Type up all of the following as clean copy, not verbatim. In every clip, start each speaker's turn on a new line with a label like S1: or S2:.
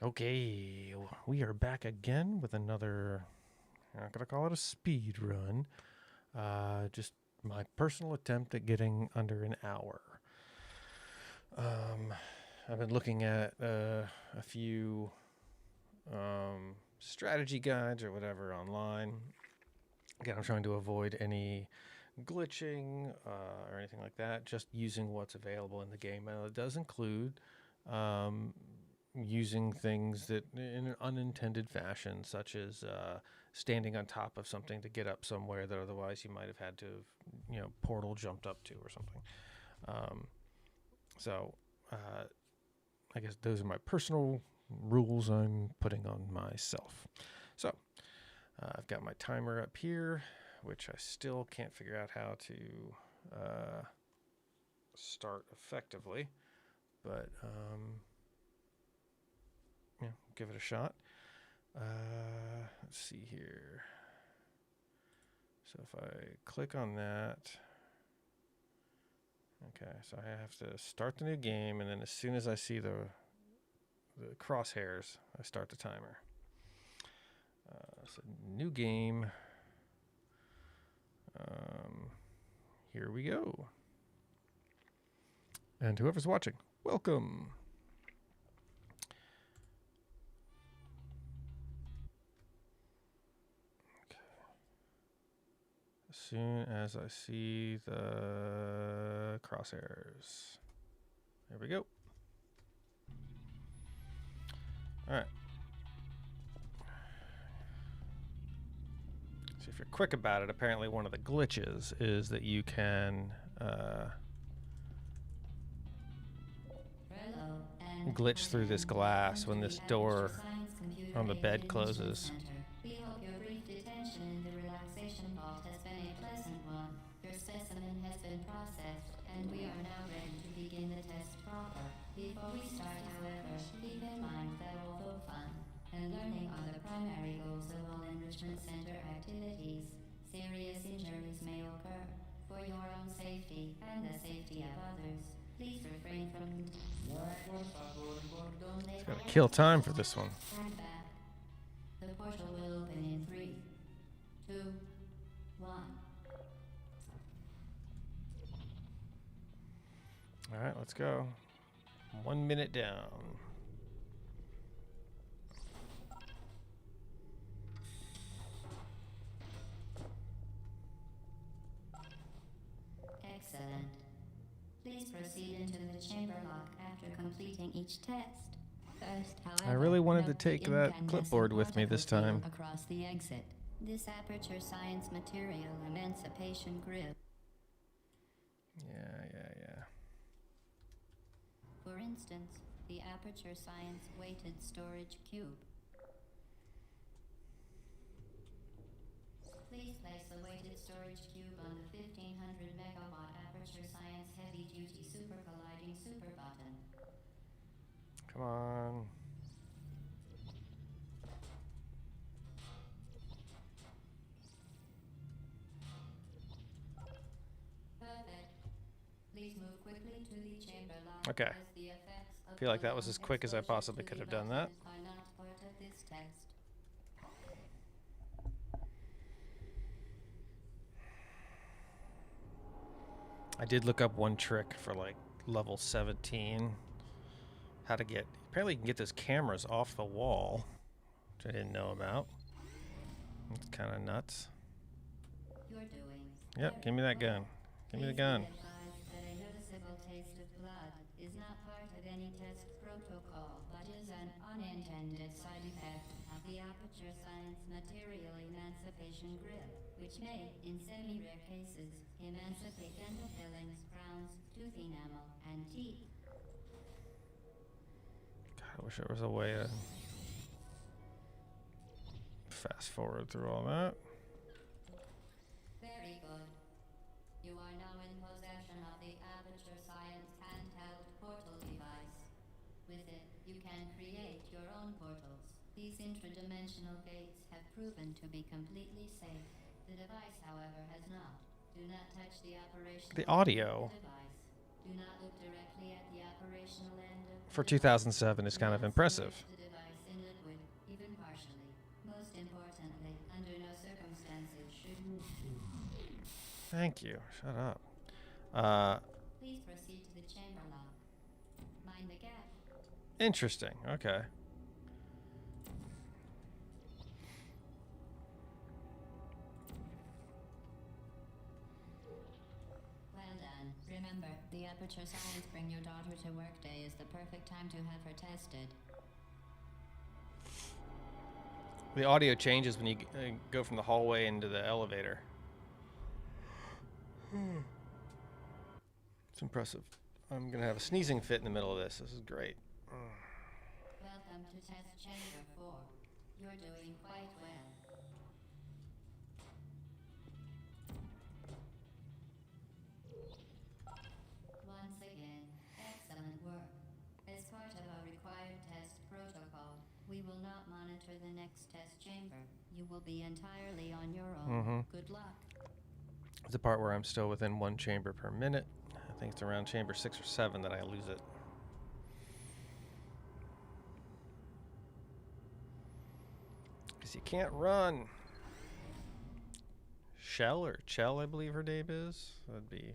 S1: Okay, we are back again with another. I'm not gonna call it a speed run. Just my personal attempt at getting under an hour. Um, I've been looking at a few strategy guides or whatever online. Again, I'm trying to avoid any glitching or anything like that. Just using what's available in the game. Now, it does include um, using things that in an unintended fashion, such as standing on top of something to get up somewhere that otherwise you might have had to, portal jumped up to or something. Um, so I guess those are my personal rules I'm putting on myself. So I've got my timer up here, which I still can't figure out how to start effectively, but give it a shot. Let's see here. So if I click on that, okay, so I have to start the new game, and then as soon as I see the crosshairs, I start the timer. So new game. Here we go. And whoever's watching, welcome. As soon as I see the crosshairs. There we go. All right. So if you're quick about it, apparently one of the glitches is that you can glitch through this glass when this door on the bed closes.
S2: We hope your brief detention in the relaxation vault has been a pleasant one. Your specimen has been processed, and we are now ready to begin the test proper. Before we start, however, keep in mind that although fun and learning are the primary goals of all enrichment center activities, serious injuries may occur. For your own safety and the safety of others, please refrain from...
S1: Gotta kill time for this one.
S2: Stand back. The portal will open in 3, 2, 1.
S1: All right, let's go. 1 minute down.
S2: Excellent. Please proceed into the chamber lock after completing each test. First, however,
S1: I really wanted to
S2: note the
S1: take that clipboard with me this
S2: particle
S1: time.
S2: field across the exit. This Aperture Science material emancipation grid.
S1: Yeah.
S2: For instance, the Aperture Science weighted storage cube. Please place the weighted storage cube on the 1500 megawatt Aperture Science heavy duty super colliding super button.
S1: Come on.
S2: Perfect. Please move quickly to the chamber lock.
S1: Okay.
S2: As the effects of
S1: I feel like that was as quick as I
S2: exposure
S1: possibly
S2: to
S1: could
S2: the
S1: have done that.
S2: buttons are not part of this test.
S1: I did look up one trick for like level 17. How to get... Apparently you can get those cameras off the wall, which I didn't know about. It's kind of nuts.
S2: You're doing.
S1: Yep, give me that gun. Give me the gun.
S2: Please be advised that a noticeable taste of blood is not part of any test protocol, but is an unintended side effect of the Aperture Science material emancipation grip, which may, in semi-rare cases, emancipate dental fillings, crowns, tooth enamel, and teeth.
S1: God, I wish there was a way to fast forward through all that.
S2: Very good. You are now in possession of the Aperture Science handheld portal device. With it, you can create your own portals. These intradimensional gates have proven to be completely safe. The device, however, has not. Do not touch the operational
S1: The
S2: end
S1: audio
S2: of the device. Do not look directly at the operational end of the
S1: for
S2: device.
S1: 2007 is
S2: Do
S1: kind of
S2: not
S1: impressive.
S2: submerge the device
S1: Thank you. Shut up. Uh,
S2: Please proceed to the chamber lock. Mind the gap.
S1: interesting. Okay.
S2: Well done. Remember, the Aperture Science Bring Your Daughter to Work Day is the perfect time to have her tested.
S1: The audio changes when you go from the hallway into the elevator. It's impressive. I'm gonna have a sneezing fit in the middle of this. This is great.
S2: Welcome to Test Chamber 4. You're doing quite well. Once again, excellent work. As part of our required test protocol, we will not monitor the next test chamber. You will be entirely on your own. Good luck.
S1: It's the part where I'm still within 1 chamber per minute. I think it's around chamber 6 or 7 that I lose it. Because you can't run. Shell or Chell, I believe her name is. That'd be.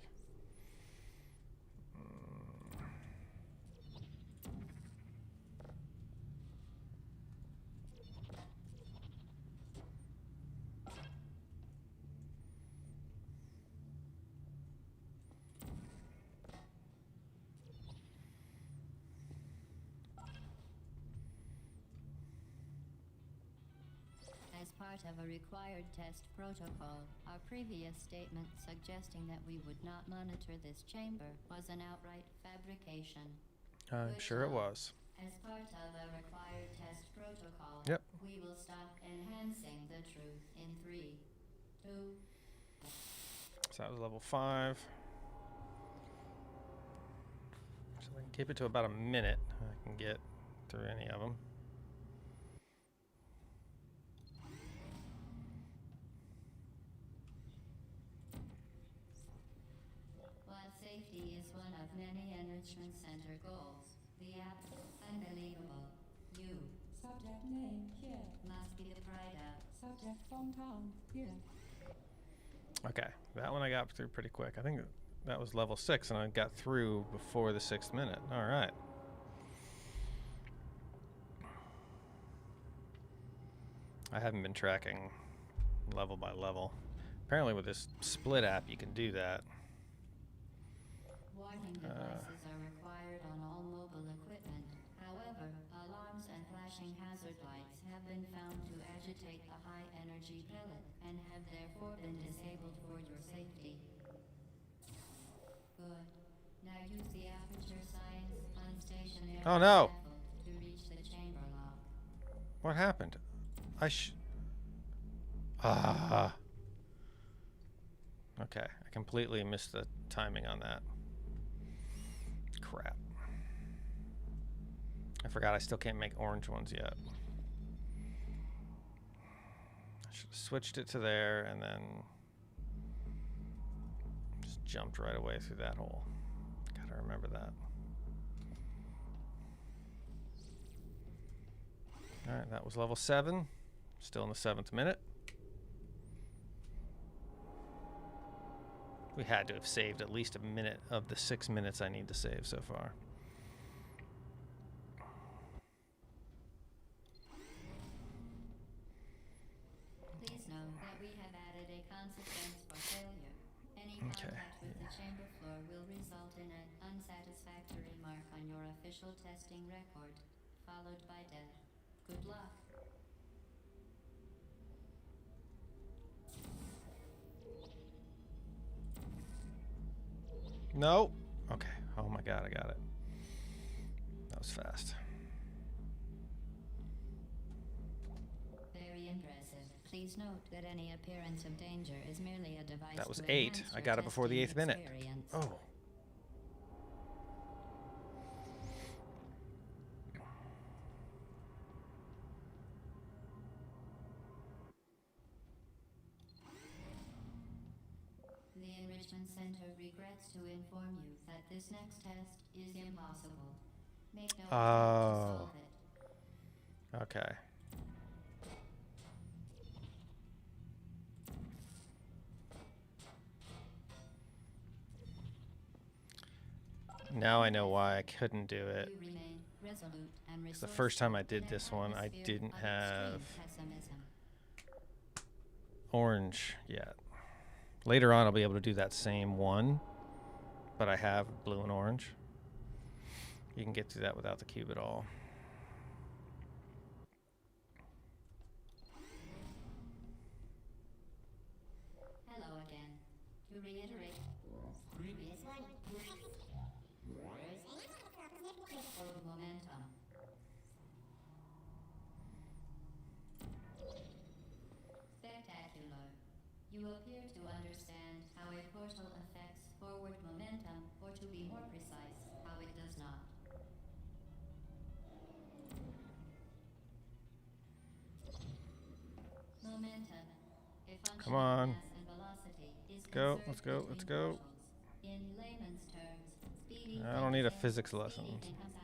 S2: As part of a required test protocol, our previous statement suggesting that we would not monitor this chamber was an outright fabrication.
S1: I'm
S2: Good
S1: sure it
S2: job.
S1: was.
S2: As part of a required test protocol,
S1: Yep.
S2: we will stop enhancing the truth in 3, 2,
S1: So that was level 5. So I can keep it to about a minute. I can get through any of them.
S2: While safety is one of many Enrichment Center goals, the app, unbelievable. You
S3: Subject name here.
S2: must be the pride of.
S3: Subject hometown here.
S1: Okay, that one I got through pretty quick. I think that was level 6, and I got through before the 6th minute. All right. I haven't been tracking level by level. Apparently with this split app, you can do that.
S2: Warning devices are required on all mobile equipment. However, alarms and flashing hazard lights have been found to agitate the high-energy pellet and have therefore been disabled for your safety. Good. Now use the Aperture Science unstationary
S1: Oh, no.
S2: scaffold to reach the chamber lock.
S1: What happened? Ah. Okay, I completely missed the timing on that. Crap. I forgot I still can't make orange ones yet. I should have switched it to there and then just jumped right away through that hole. Gotta remember that. Alright, that was level 7. Still in the 7th minute. We had to have saved at least a minute of the 6 minutes I need to save so far.
S2: Please note that we have added a consequence for failure. Any
S1: Okay,
S2: contact with the chamber floor will result in an unsatisfactory mark on your official testing record, followed by death. Good luck.
S1: No. Okay. Oh my god, I got it. That was fast.
S2: Very impressive. Please note that any appearance of danger is merely a device.
S1: That was
S2: to
S1: 8.
S2: enhance
S1: I
S2: your
S1: got it before the
S2: testing
S1: 8th minute.
S2: experience.
S1: Oh.
S2: The Enrichment Center regrets to inform you that this next test is impossible. Make no attempt to solve it.
S1: Okay. Now I know why I couldn't do it.
S2: You remain resolute and
S1: 'Cause the first time I did
S2: in an
S1: this one, I
S2: atmosphere
S1: didn't
S2: of
S1: have
S2: extreme pessimism.
S1: orange yet. Later on, I'll be able to do that same one, but I have blue and orange. You can get through that without the cube at all.
S2: Hello again. To reiterate, of momentum. Spectacular. You appear to understand how a portal affects forward momentum, or to be more precise, how it does not. Momentum, a function
S1: Come on.
S2: of mass and velocity, is
S1: Go,
S2: conserved
S1: let's go, let's
S2: between
S1: go.
S2: portals. In layman's terms, speedy
S1: I don't need a
S2: things in,
S1: physics
S2: speedy
S1: lesson.
S2: thing comes out.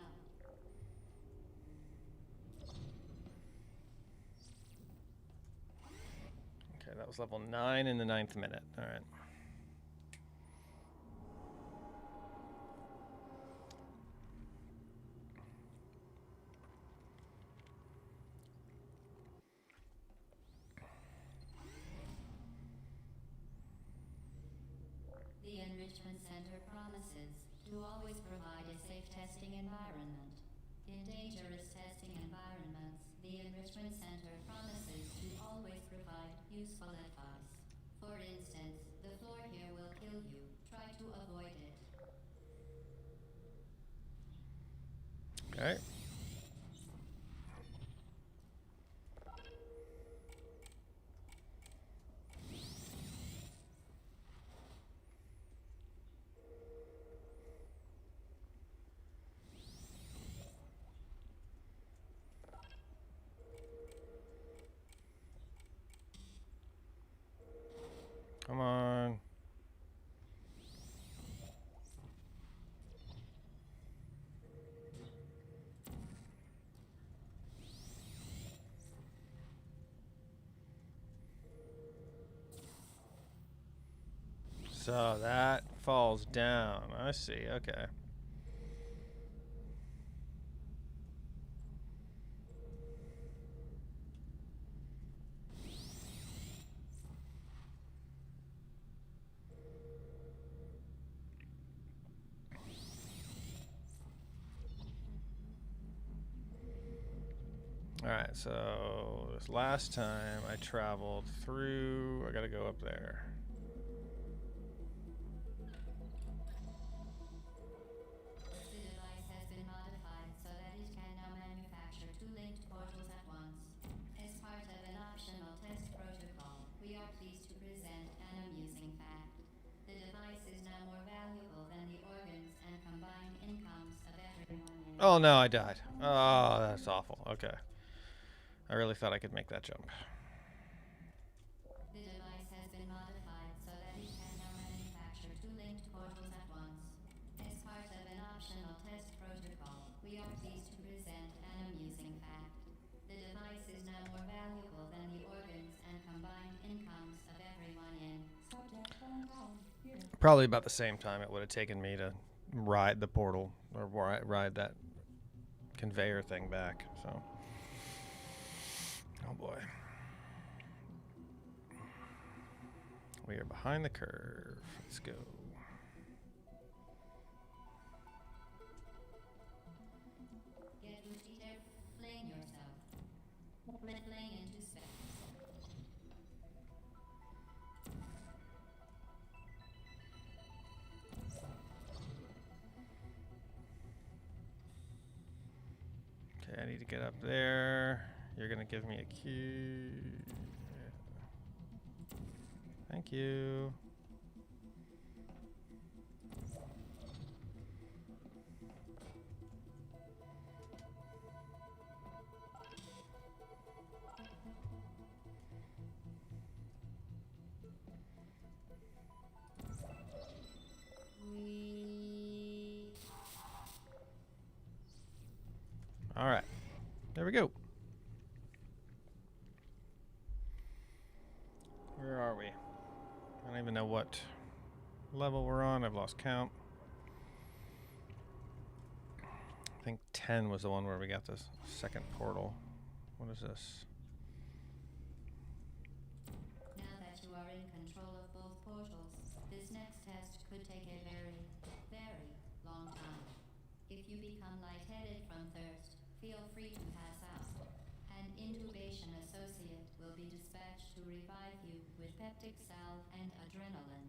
S1: Okay, that was level 9 in the 9th minute. All right.
S2: The Enrichment Center promises to always provide a safe testing environment. In dangerous testing environments, the Enrichment Center promises to always provide useful advice. For instance, the floor here will kill you. Try to avoid it.
S1: Okay. Come on. So that falls down. I see. Okay. All right, so this last time I traveled through, I gotta go up there.
S2: The device has been modified so that it can now manufacture two linked portals at once. As part of an optional test protocol, we are pleased to present an amusing fact. The device is now more valuable than the organs and combined incomes of everyone in
S1: Oh no, I died. Oh, that's awful. Okay. I really thought I could make that jump.
S2: The device has been modified so that it can now manufacture two linked portals at once. As part of an optional test protocol, we are pleased to present an amusing fact. The device is now more valuable than the organs and combined incomes of everyone in.
S3: Subject phone down. Here.
S1: Probably about the same time it would have taken me to ride the portal or ride that conveyor thing back. So, oh boy. We are behind the curve. Let's go.
S2: Get Luftiter, fling yourself. Fling into space.
S1: Okay, I need to get up there. You're gonna give me a cue. Thank you.
S2: We
S1: All right, there we go. Where are we? I don't even know what level we're on. I've lost count. think 10 was the one where we got this second portal. What is this?
S2: Now that you are in control of both portals, this next test could take a very, very long time. If you become lightheaded from thirst, feel free to pass out. An intubation associate will be dispatched to revive you with peptic salve and adrenaline.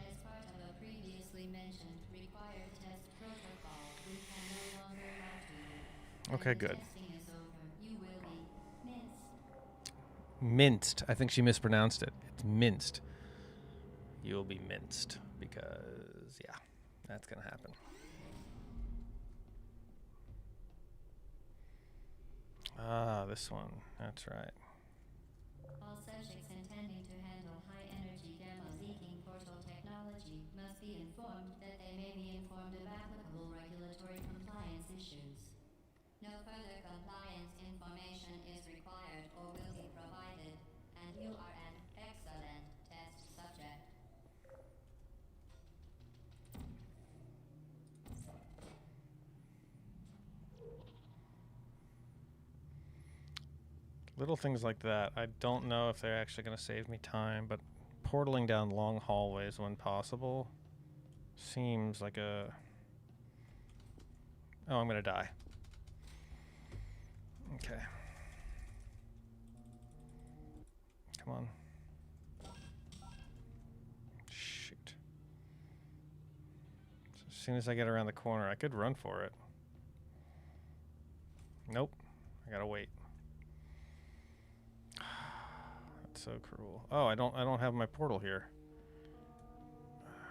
S2: As part of a previously mentioned required test protocol, we can no longer lie to you. When
S1: Okay,
S2: the
S1: good.
S2: testing is over, you will be minced.
S1: Minced. I think she mispronounced it. It's minced. You'll be minced because, yeah, that's going to happen. Ah, this one. That's right.
S2: All subjects intending to handle high-energy gamma leaking portal technology must be informed that they may be informed of applicable regulatory compliance issues. No further compliance information is required or will be provided, and you are an excellent test subject.
S1: Little things like that. I don't know if they're actually going to save me time, but portaling down long hallways when possible seems like a... Oh, I'm going to die. Okay. Come on. Shoot. So as soon as I get around the corner, I could run for it. Nope. I gotta wait. That's so cruel. Oh, I don't have my portal here.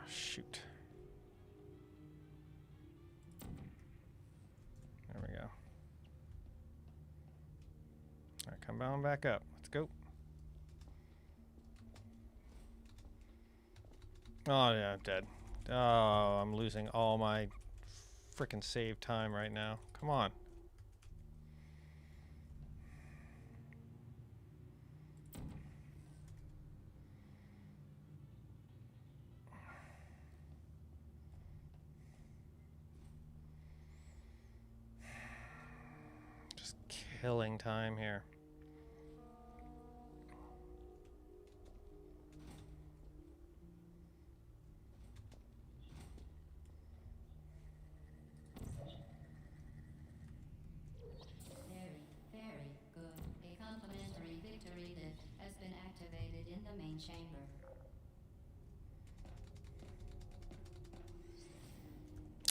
S1: Shoot. There we go. Alright, come on back up. Let's go. Oh yeah, I'm dead. Oh, I'm losing all my frickin' save time right now. Come on. Just killing time here.
S2: Very, very good. A complimentary victory lift has been activated in the main chamber.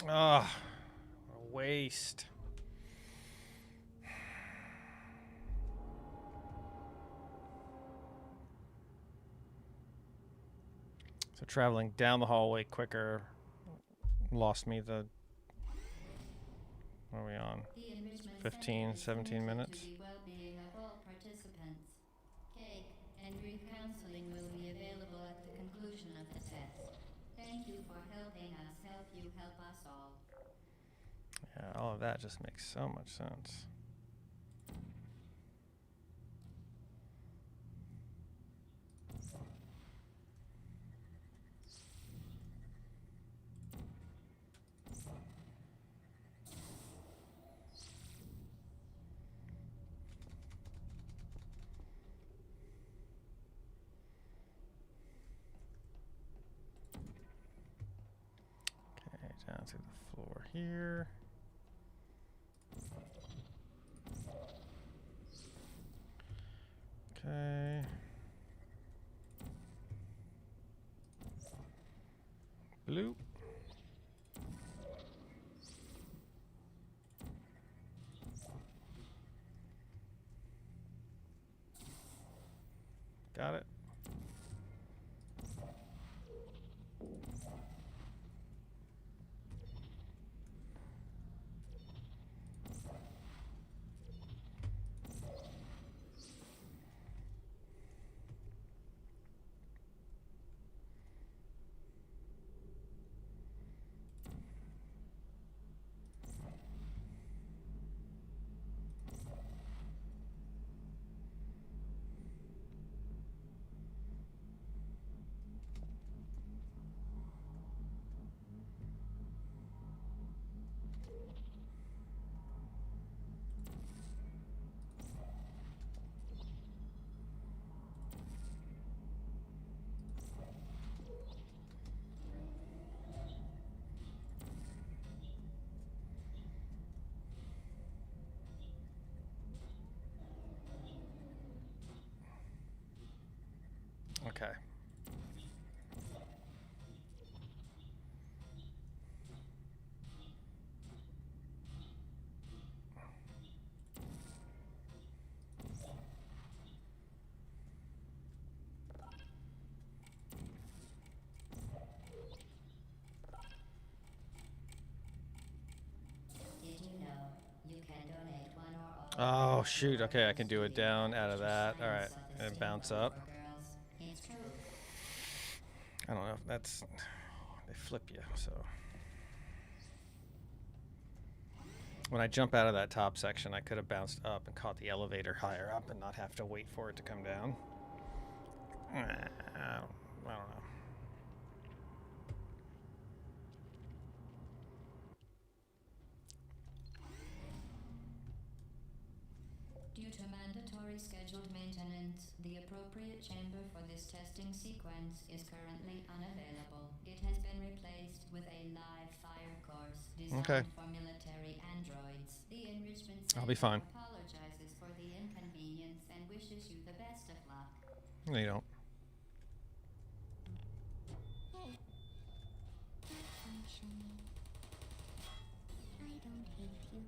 S1: Ah, what a waste. So traveling down the hallway quicker lost me the... What are we on?
S2: The enrichment
S1: 15,
S2: center is
S1: 17
S2: committed
S1: minutes?
S2: to the well-being of all participants. Cake and grief counseling will be available at the conclusion of the test. Thank you for helping us help you help us all.
S1: Yeah, all of that just makes so much sense. Okay, down to the floor here. Bloop. Got it. Okay.
S2: Did you know you can donate one or all?
S1: Oh shoot. Okay, I can do it down out of that. All right, and bounce up.
S2: Girls, it's true.
S1: I don't know if that's. They flip you, so. When I jump out of that top section, I could have bounced up and caught the elevator higher up and not have to wait for it to come down. I don't know.
S2: Due to mandatory scheduled maintenance, the appropriate chamber for this testing sequence is currently unavailable. It has been replaced with a live fire course designed
S1: Okay.
S2: for military androids. The Enrichment
S1: I'll be
S2: Center
S1: fine.
S2: apologizes for the inconvenience and wishes you the best of luck.
S1: No, you don't.
S4: Hey. Malfunction. I don't hate you.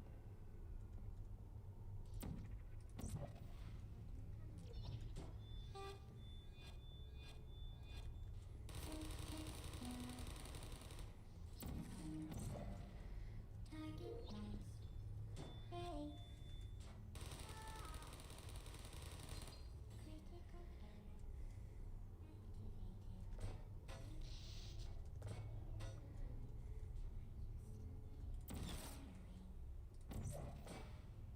S4: Target lost. Hey. Critical error. Activated.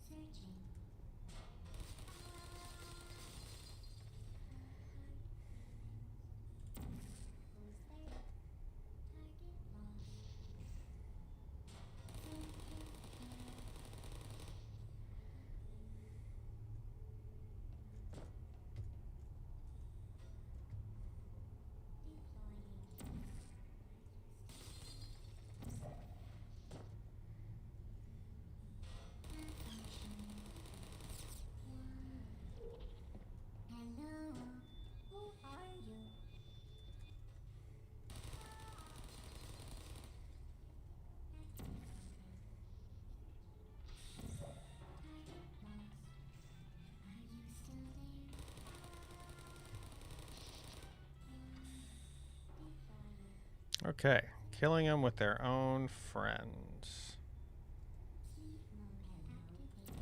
S4: Searching. Who's there? Target lost. Deploying. Malfunction. Hello. Who are you? Target lost. Are you still there? Deploying.
S1: Okay, killing them with their own friends.
S4: Keep mode activated.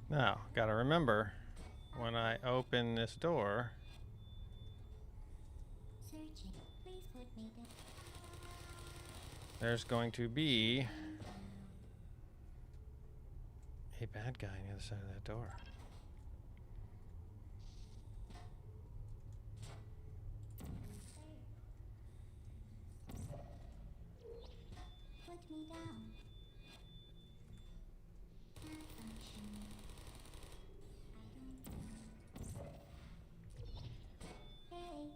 S1: Now, gotta remember, when I open this door,
S4: Searching. Please put me down.
S1: there's going to be a bad guy on the other side of that door.
S4: Put me down. Malfunction. I don't know. Hey.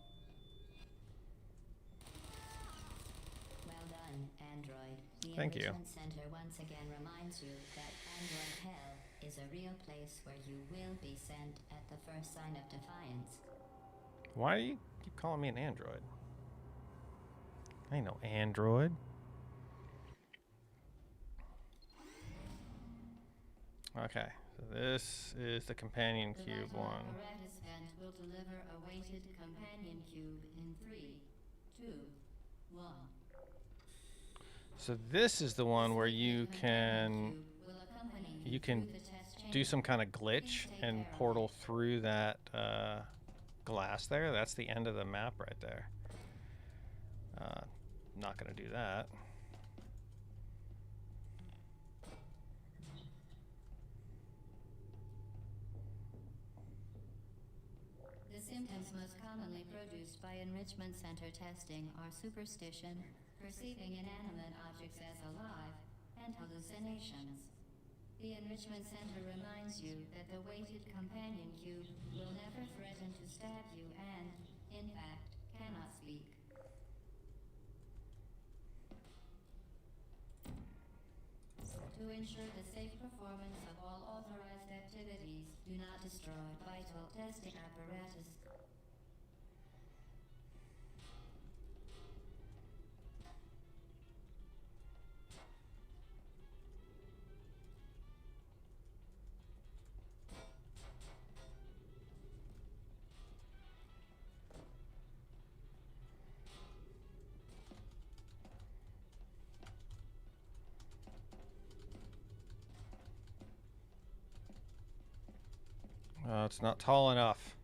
S2: Well done, Android. The
S1: Thank you.
S2: Enrichment Center once again reminds you that Android Hell is a real place where you will be sent at the first sign of defiance.
S1: Why do you keep calling me an android? I ain't no android. Okay, so this is the companion
S2: The
S1: cube
S2: vital
S1: one.
S2: apparatus vent will deliver a weighted companion cube in 3, 2, 1.
S1: So this is the one where you can do some kind of glitch and portal through that glass there. That's the end of the map right there. Not gonna do that.
S2: The symptoms most commonly produced by enrichment center testing are superstition, perceiving inanimate objects as alive, and hallucinations. The enrichment center reminds you that the weighted companion cube will never threaten to stab you and, in fact, cannot speak. To ensure the safe performance of all authorized activities, do not destroy vital testing apparatus.
S1: It's not tall enough.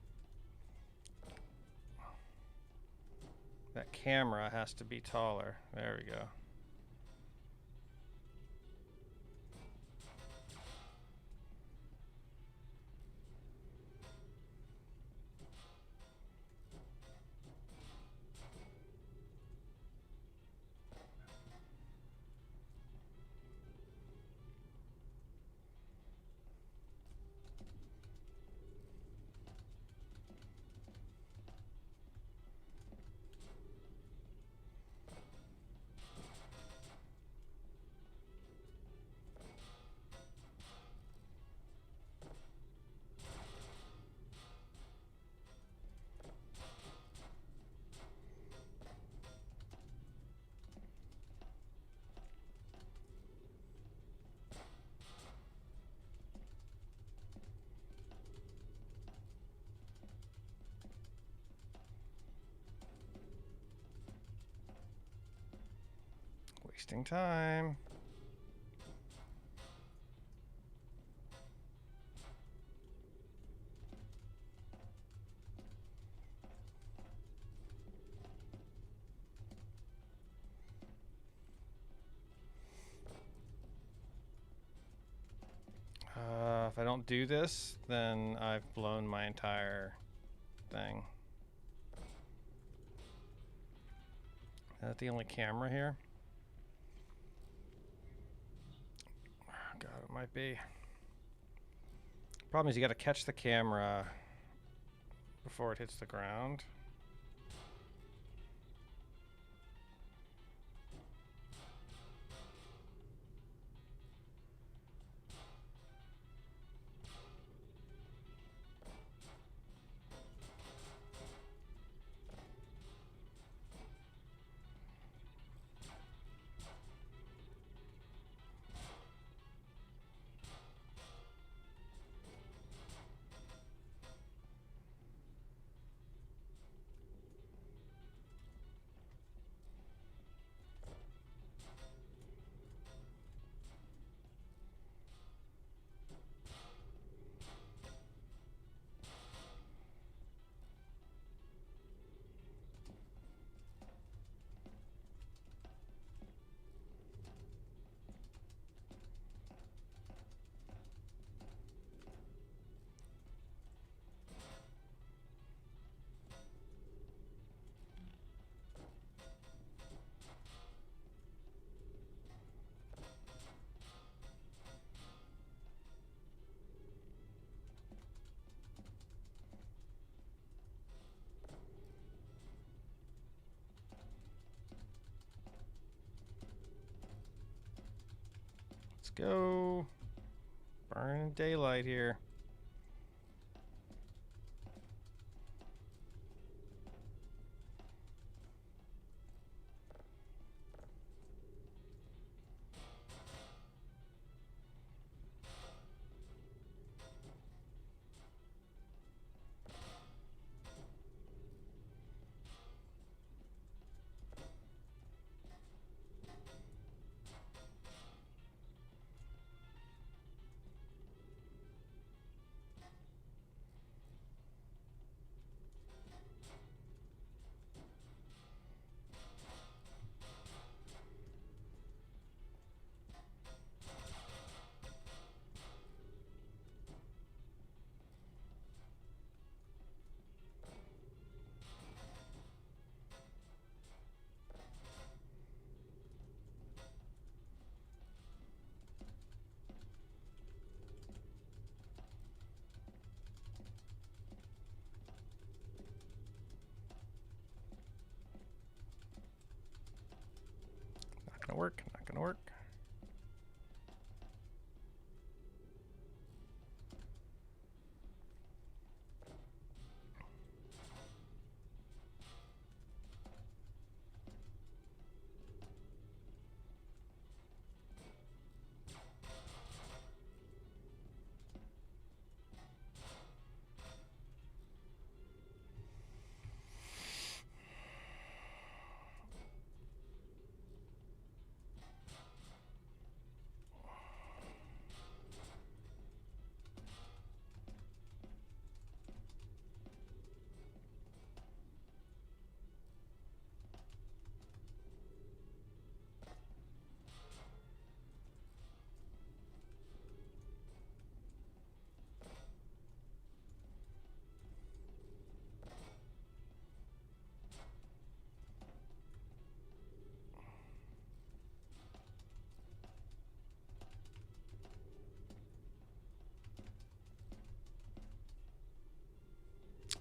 S1: That camera has to be taller. There we go. Wasting time. If I don't do this, then I've blown my entire thing. Is that the only camera here? God, it might be. Problem is you gotta catch the camera before it hits the ground. go. Burning daylight here. Not gonna work. Not gonna work.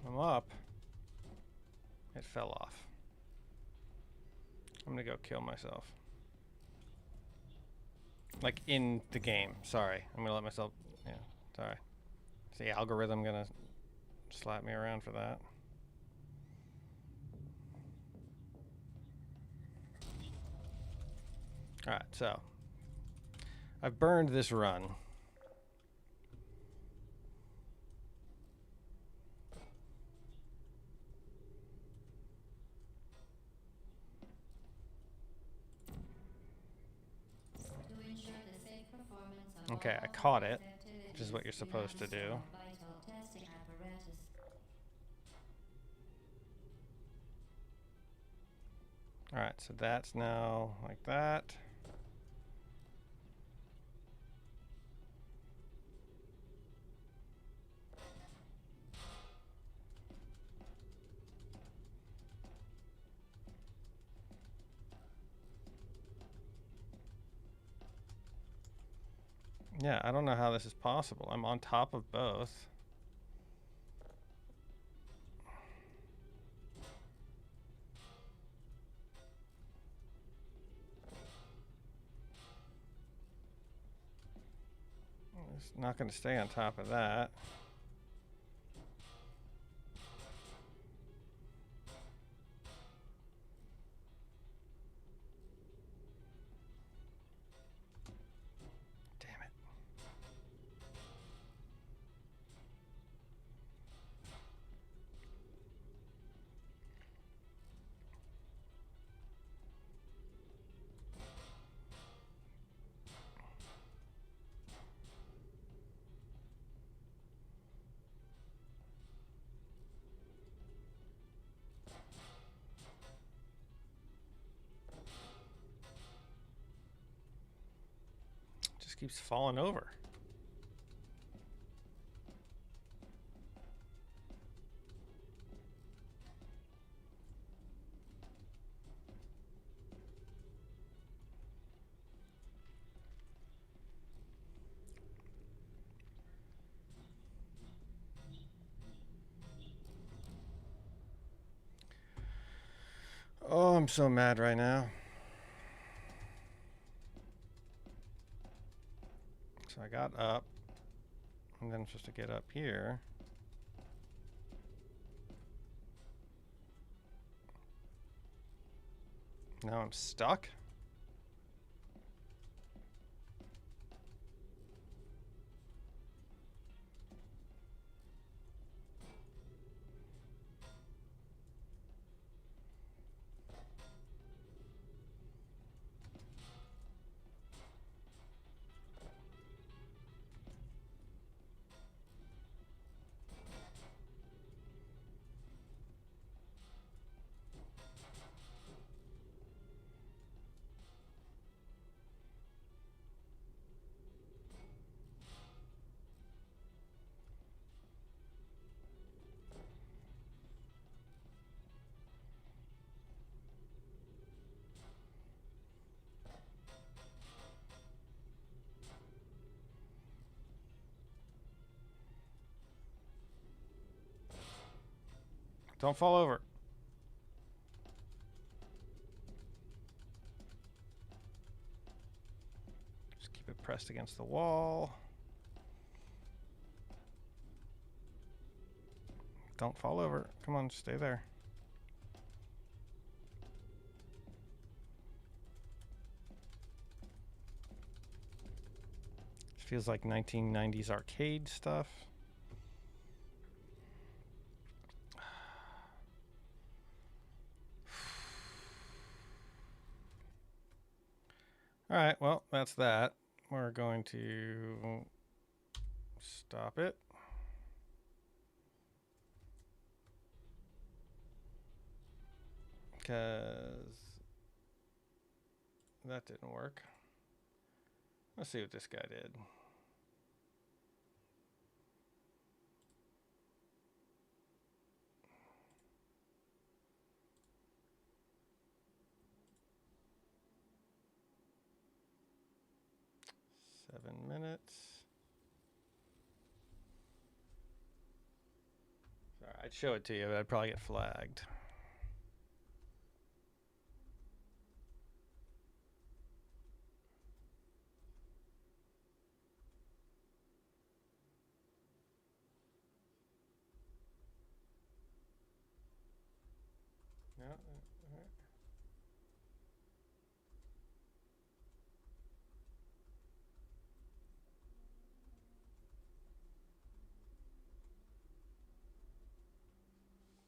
S1: I'm up. It fell off. I'm gonna go kill myself. Like in the game. Sorry. I'm gonna let myself. Yeah. Sorry. Is the algorithm gonna slap me around for that? Alright, so. I've burned this run.
S2: To ensure the safe performance of
S1: Okay,
S2: all
S1: I caught it,
S2: activities,
S1: which is what you're
S2: we
S1: supposed to
S2: have
S1: do.
S2: installed vital testing apparatus.
S1: Alright, so that's now like that. Yeah, I don't know how this is possible. I'm on top of both. It's not going to stay on top of that. Damn it. Just keeps falling over. Oh, I'm so mad right now. So I got up, and then I'm supposed to get up here. Now I'm stuck. Don't fall over. Just keep it pressed against the wall. Don't fall over. Come on, stay there. Feels like 1990s arcade stuff. All right, well, that's that. We're going to stop it. Because that didn't work. Let's see what this guy did. Seven minutes. Sorry, I'd show it to you, but I'd probably get flagged. No,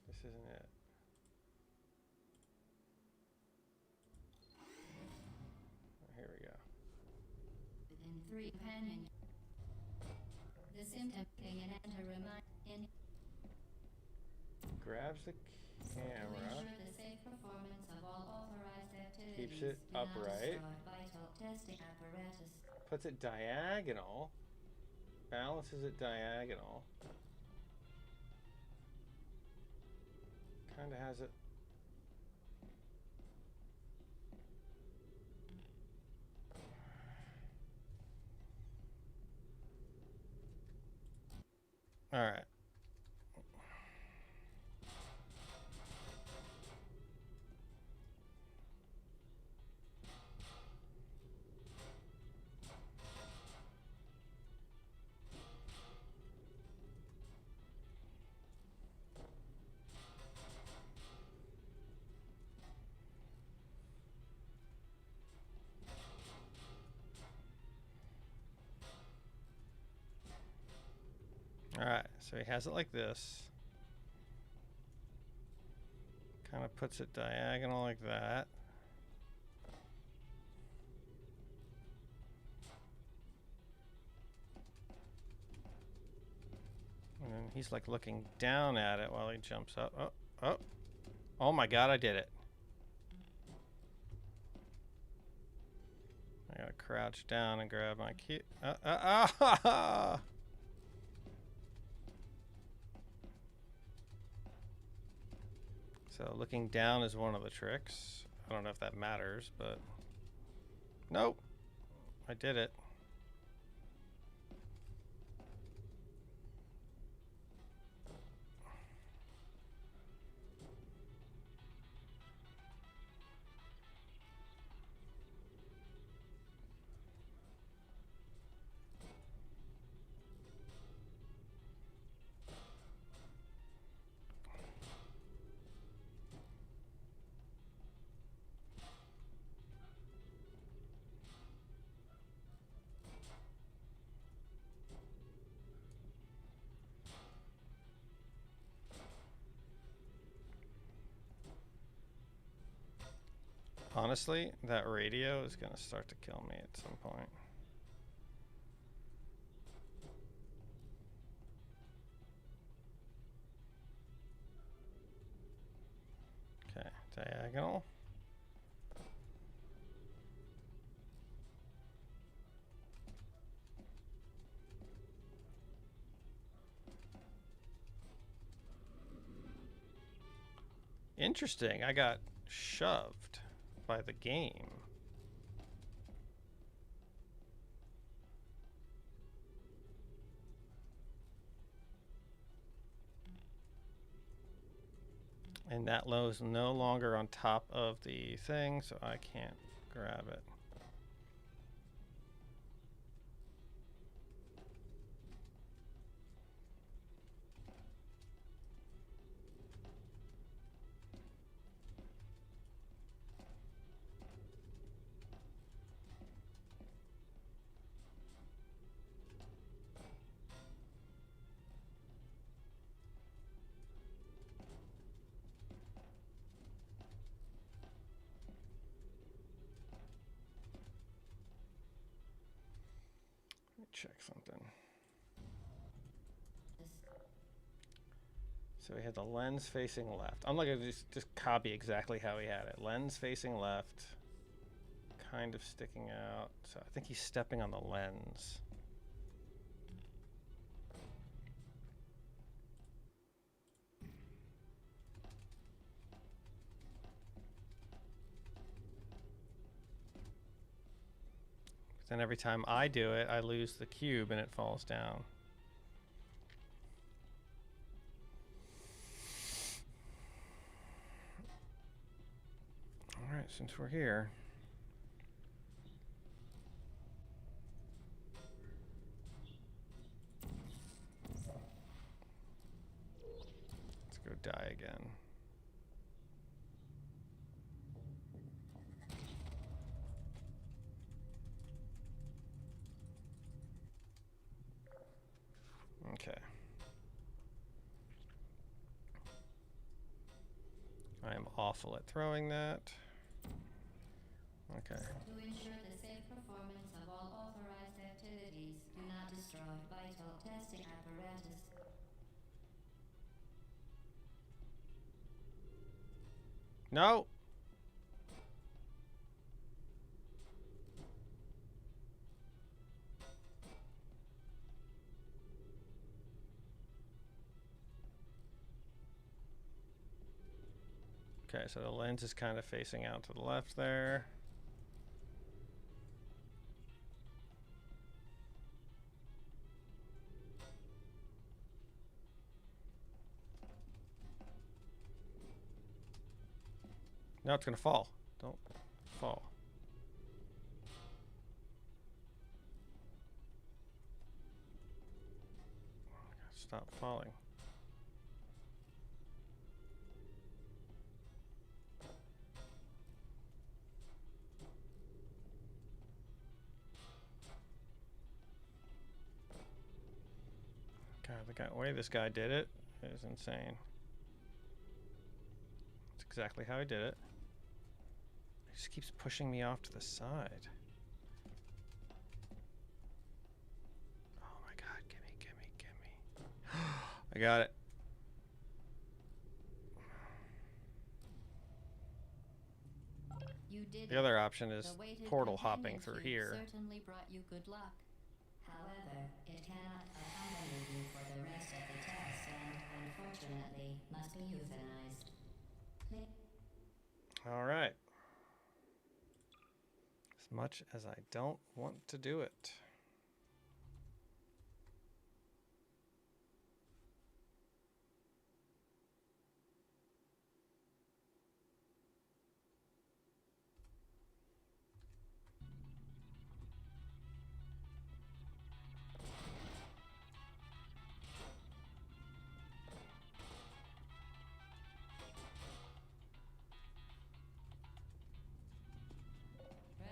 S1: this isn't it. Here we go.
S2: Within 3 companion. The symptom thing and enter remind in
S1: Grabs the
S2: to
S1: camera,
S2: ensure the safe performance of all authorized activities.
S1: keeps it
S2: do not
S1: upright,
S2: start vital testing apparatus.
S1: puts it diagonal, balances it diagonal. Kind of has it. All right. All right, so he has it like this. Kind of puts it diagonal like that. And then he's like looking down at it while he jumps up. Oh, oh. Oh my God, I did it. I gotta crouch down and grab my key. So looking down is one of the tricks. I don't know if that matters, but nope, I did it. Honestly, that radio is going to start to kill me at some point. Okay, diagonal. Interesting. I got shoved by the game. And that low is no longer on top of the thing, so I can't grab it. Let me check something. So we had the lens facing left. I'm not gonna just copy exactly how he had it. Lens facing left, kind of sticking out. So I think he's stepping on the lens. Then every time I do it, I lose the cube and it falls down. All right, since we're here. Let's go die again. Okay. I am awful at throwing that. Okay.
S2: To ensure the safe performance of all authorized activities, do not destroy vital testing apparatus.
S1: No! Okay, so the lens is kind of facing out to the left there. Now it's gonna fall. Don't fall. Stop falling. God, the way this guy did it is insane. That's exactly how he did it. He just keeps pushing me off to the side. Oh my god, gimme, gimme, gimme. I got it.
S2: You did
S1: The other option is
S2: The weighted
S1: portal hopping
S2: companion
S1: through
S2: cube
S1: here.
S2: certainly brought you good luck. However, it cannot accommodate you for the rest of the test and, unfortunately, must be euthanized.
S1: All right. As much as I don't want to do it.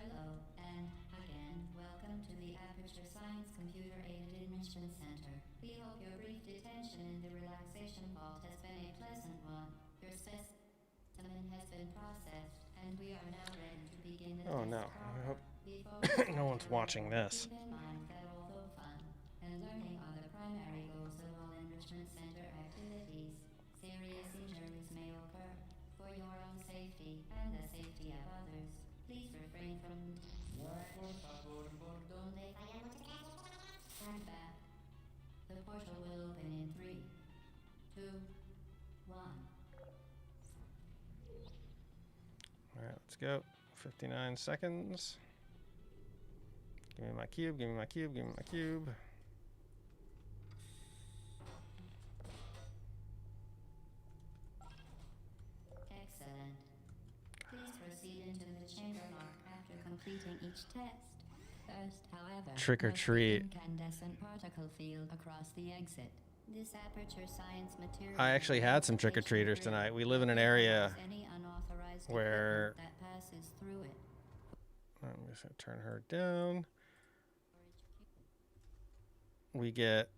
S2: Hello, and again, welcome to the Aperture Science Computer-Aided Enrichment Center. We hope your brief detention in the relaxation vault has been a pleasant one. Your specimen has been processed, and And we are now ready to begin the
S1: Oh
S2: test
S1: no!
S2: proper.
S1: I hope
S2: Before we start,
S1: no one's
S2: however,
S1: watching this.
S2: keep in mind that although fun and learning are the primary goals of all Enrichment Center activities, serious injuries may occur. For your own safety and the safety of others, please refrain from donde stand back. The portal will open in 3, 2, 1.
S1: All right, let's go. 59 seconds. Give me my cube. Give me my cube. Give me my cube.
S2: Excellent. Please proceed into the chamber lock after completing each test. First, however,
S1: Trick or
S2: note the
S1: treat.
S2: incandescent particle field across the exit. This aperture science material.
S1: I actually had some trick-or-treaters tonight. We live in an area
S2: Any unauthorized
S1: where-
S2: equipment that passes through it.
S1: I'm just going to turn her down. We get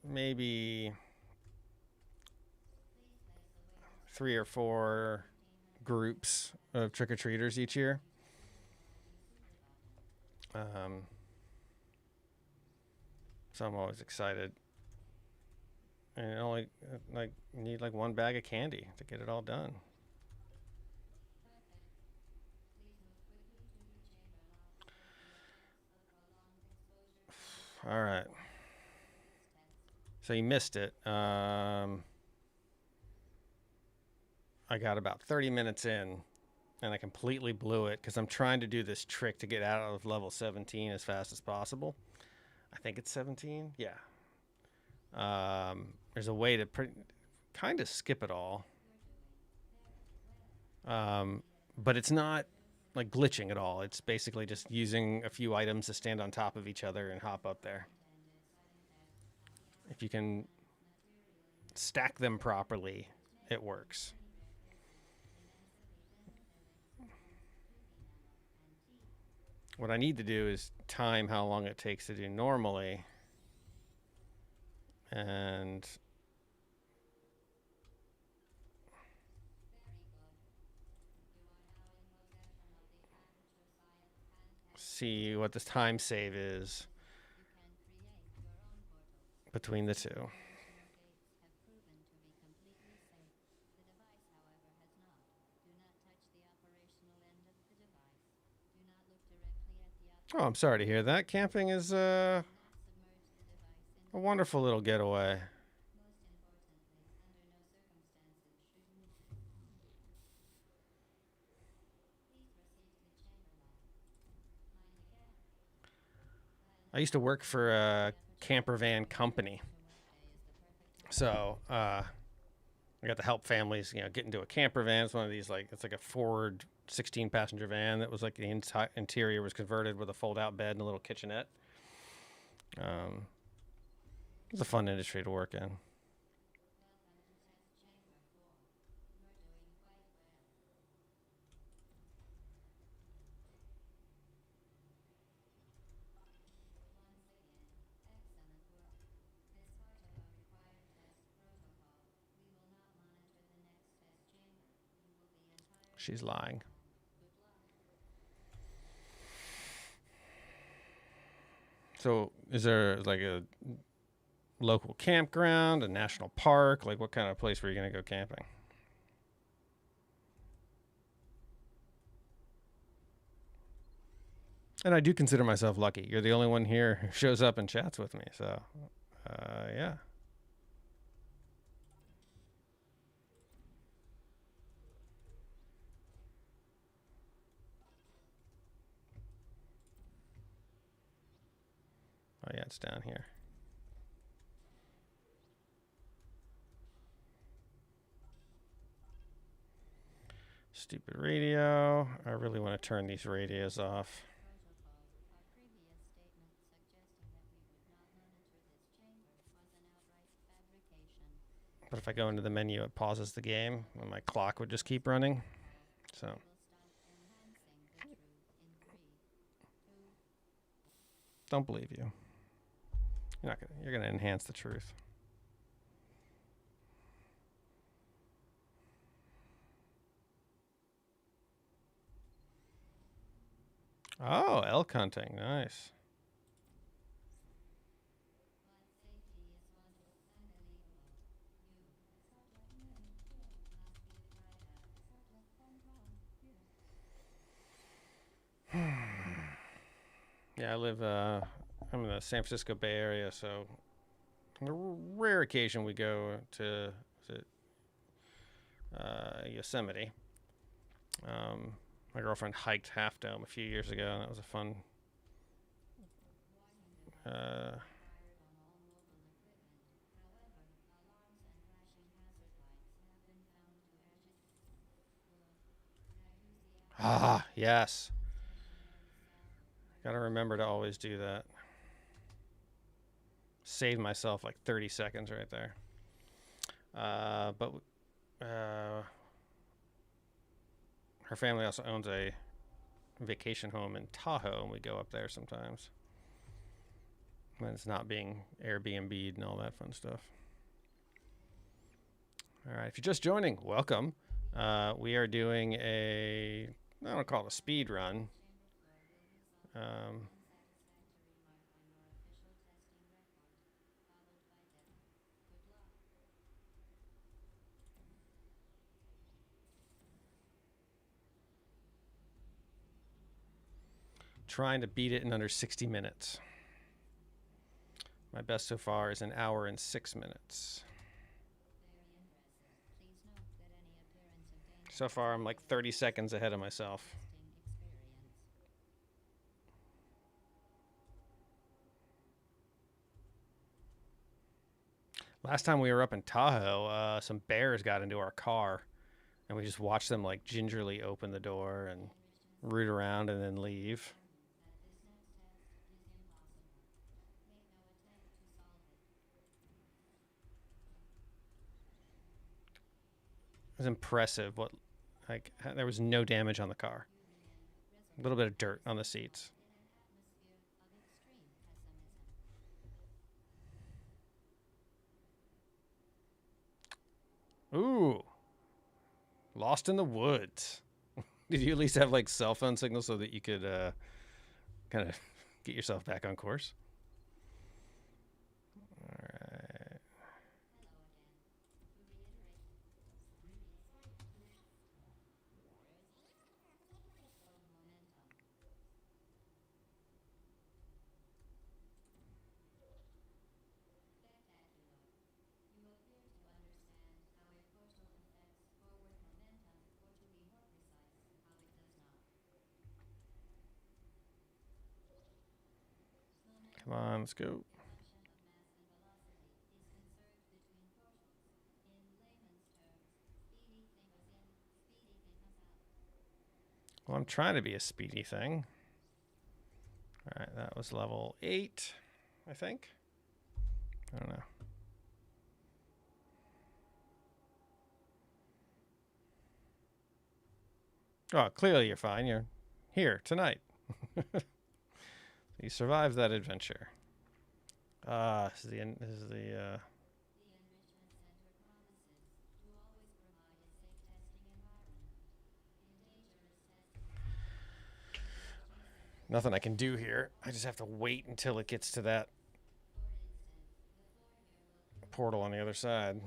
S1: maybe 3 or 4 groups of trick-or-treaters each year. So I'm always excited. And it only you need like 1 bag of candy to get it all done. All right. So you missed it. I got about 30 minutes in, and I completely blew it because I'm trying to do this trick to get out of level 17 as fast as possible. I think it's 17. Yeah. There's a way to kind of skip it all. But it's not like glitching at all. It's basically just using a few items to stand on top of each other and hop up there. If you can stack them properly, it works. What I need to do is time how long it takes to do normally. And see what the time save is between the two. Oh, I'm sorry to hear that. Camping is a wonderful little getaway. I used to work for a camper van company. So I got to help families, get into a camper van. It's one of these, it's like a Ford 16-passenger van that was like the interior was converted with a fold-out bed and a little kitchenette. It was a fun industry to work in. She's lying. So is there like a local campground, a national park? Like what kind of place were you going to go camping? And I do consider myself lucky. You're the only one here who shows up and chats with me. So, yeah. Oh, yeah, it's down here. Stupid radio. I really want to turn these radios off. But if I go into the menu, it pauses the game, and my clock would just keep running. So. Don't believe you. You're gonna enhance the truth. Oh, elk hunting. Nice. Yeah, I'm in the San Francisco Bay Area, so on a rare occasion we go to Yosemite. My girlfriend hiked Half Dome a few years ago, and that was a fun. Uh, yes. Gotta remember to always do that. Saved myself like 30 seconds right there. But her family also owns a vacation home in Tahoe, and we go up there sometimes when it's not being Airbnb'd and all that fun stuff. All right, if you're just joining, welcome. We are doing I don't call it a speed run. Trying to beat it in under 60 minutes. My best so far is an hour and 6 minutes. So far, I'm like 30 seconds ahead of myself. Last time we were up in Tahoe, some bears got into our car, and we just watched them like gingerly open the door and root around and then leave. It was impressive. There was no damage on the car. A little bit of dirt on the seats. Ooh, lost in the woods. Did you at least have like cell phone signal so that you could kind of get yourself back on course? All right. Come on, let's go. Well, I'm trying to be a speedy thing. All right, that was level 8, I think. I don't know. Oh, clearly you're fine. You're here tonight. You survived that adventure. This is the nothing I can do here. I just have to wait until it gets to that portal on the other side.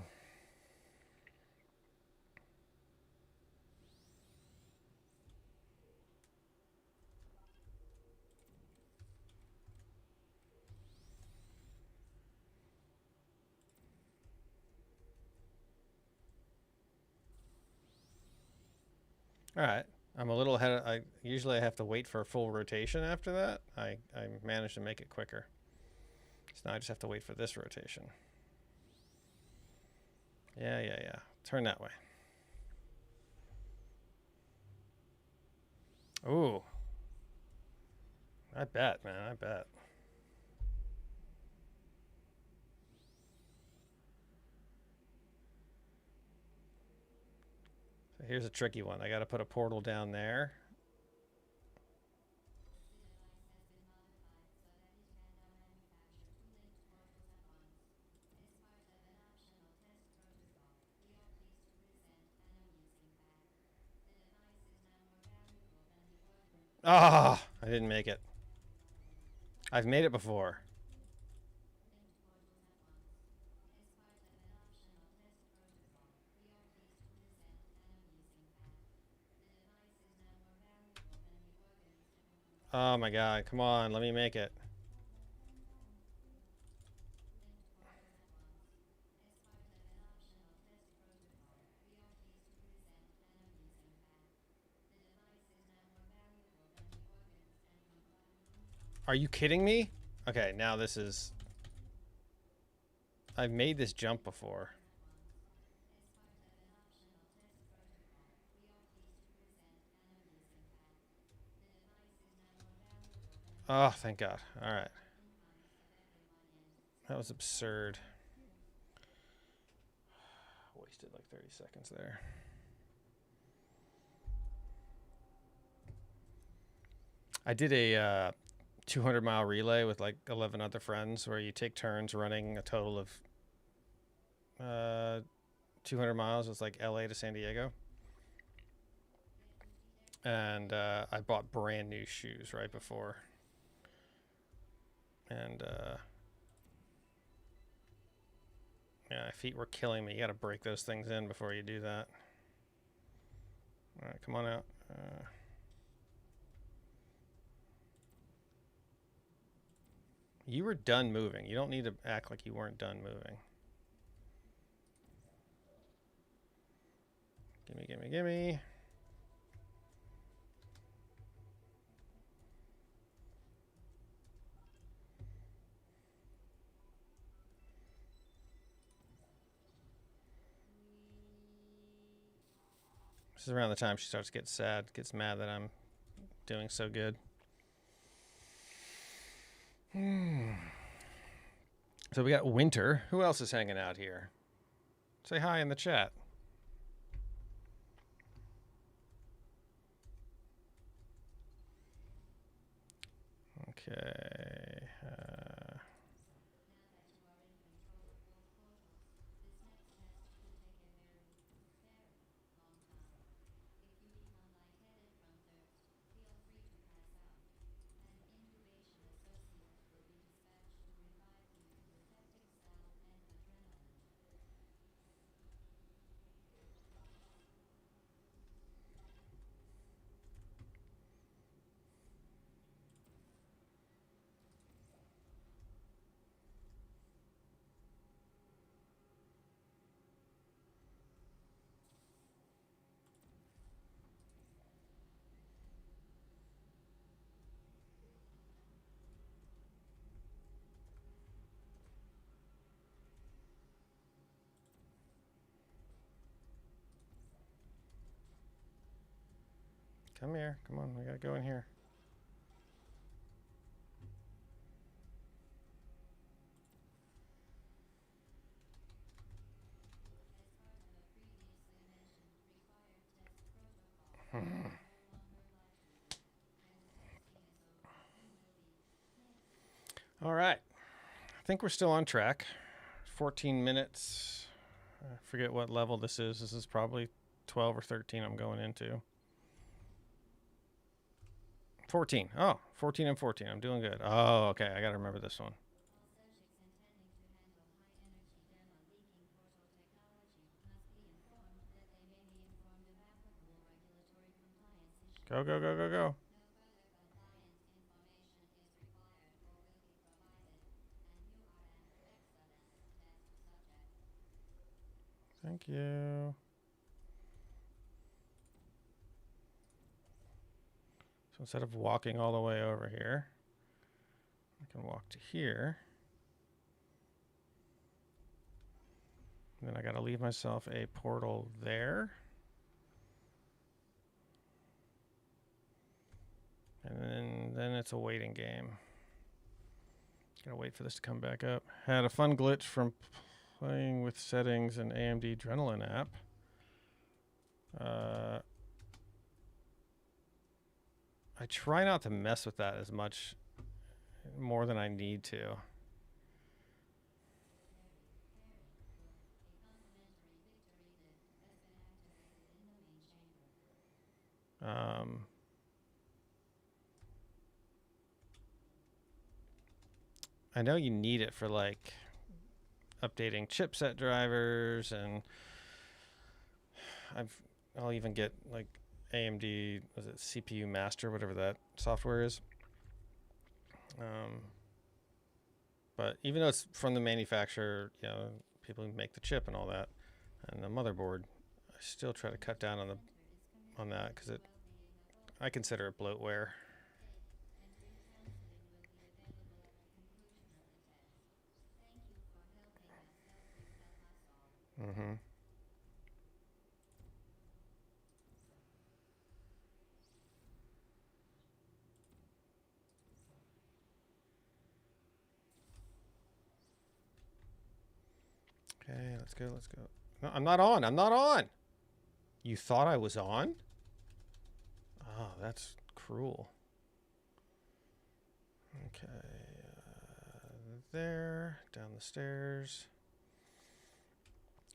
S1: All right. I'm a little ahead. I usually have to wait for a full rotation after that. I managed to make it quicker. So now I just have to wait for this rotation. Yeah. Turn that way. Ooh. I bet, man. I bet. So here's a tricky one. I got to put a portal down there. Ah, I didn't make it. I've made it before. Oh my god, come on, let me make it. Are you kidding me? Okay, now this is... I've made this jump before. Oh, thank God. Alright. That was absurd. Wasted like 30 seconds there. I did a 200-mile relay with like 11 other friends where you take turns running a total of 200 miles. It's like LA to San Diego. And I bought brand new shoes right before. And yeah, my feet were killing me. You got to break those things in before you do that. All right, come on out. You were done moving. You don't need to act like you weren't done moving. Gimme, gimme, gimme. This is around the time she starts to get sad, gets mad that I'm doing so good. So we got Winter. Who else is hanging out here? Say hi in the chat. Okay. Come here. Come on. We gotta go in here. All right. I think we're still on track. 14 minutes. I forget what level this is. This is probably 12 or 13 I'm going into. 14. Oh, 14 and 14. I'm doing good. Oh, okay. I got to remember this one. Go, go, go, go, go. Thank you. So instead of walking all the way over here, I can walk to here. And then I got to leave myself a portal there. And then it's a waiting game. Gotta wait for this to come back up. Had a fun glitch from playing with settings in AMD Adrenalin app. I try not to mess with that as much, more than I need to. I know you need it for like updating chipset drivers, and I'll even get like AMD, was it CPU Master, whatever that software is. But even though it's from the manufacturer, you know, people who make the chip and all that, and the motherboard, I still try to cut down on that because I consider it bloatware. Mm-hmm. Okay, let's go. Let's go. No, I'm not on. I'm not on. You thought I was on? Oh, that's cruel. Okay. There. Down the stairs.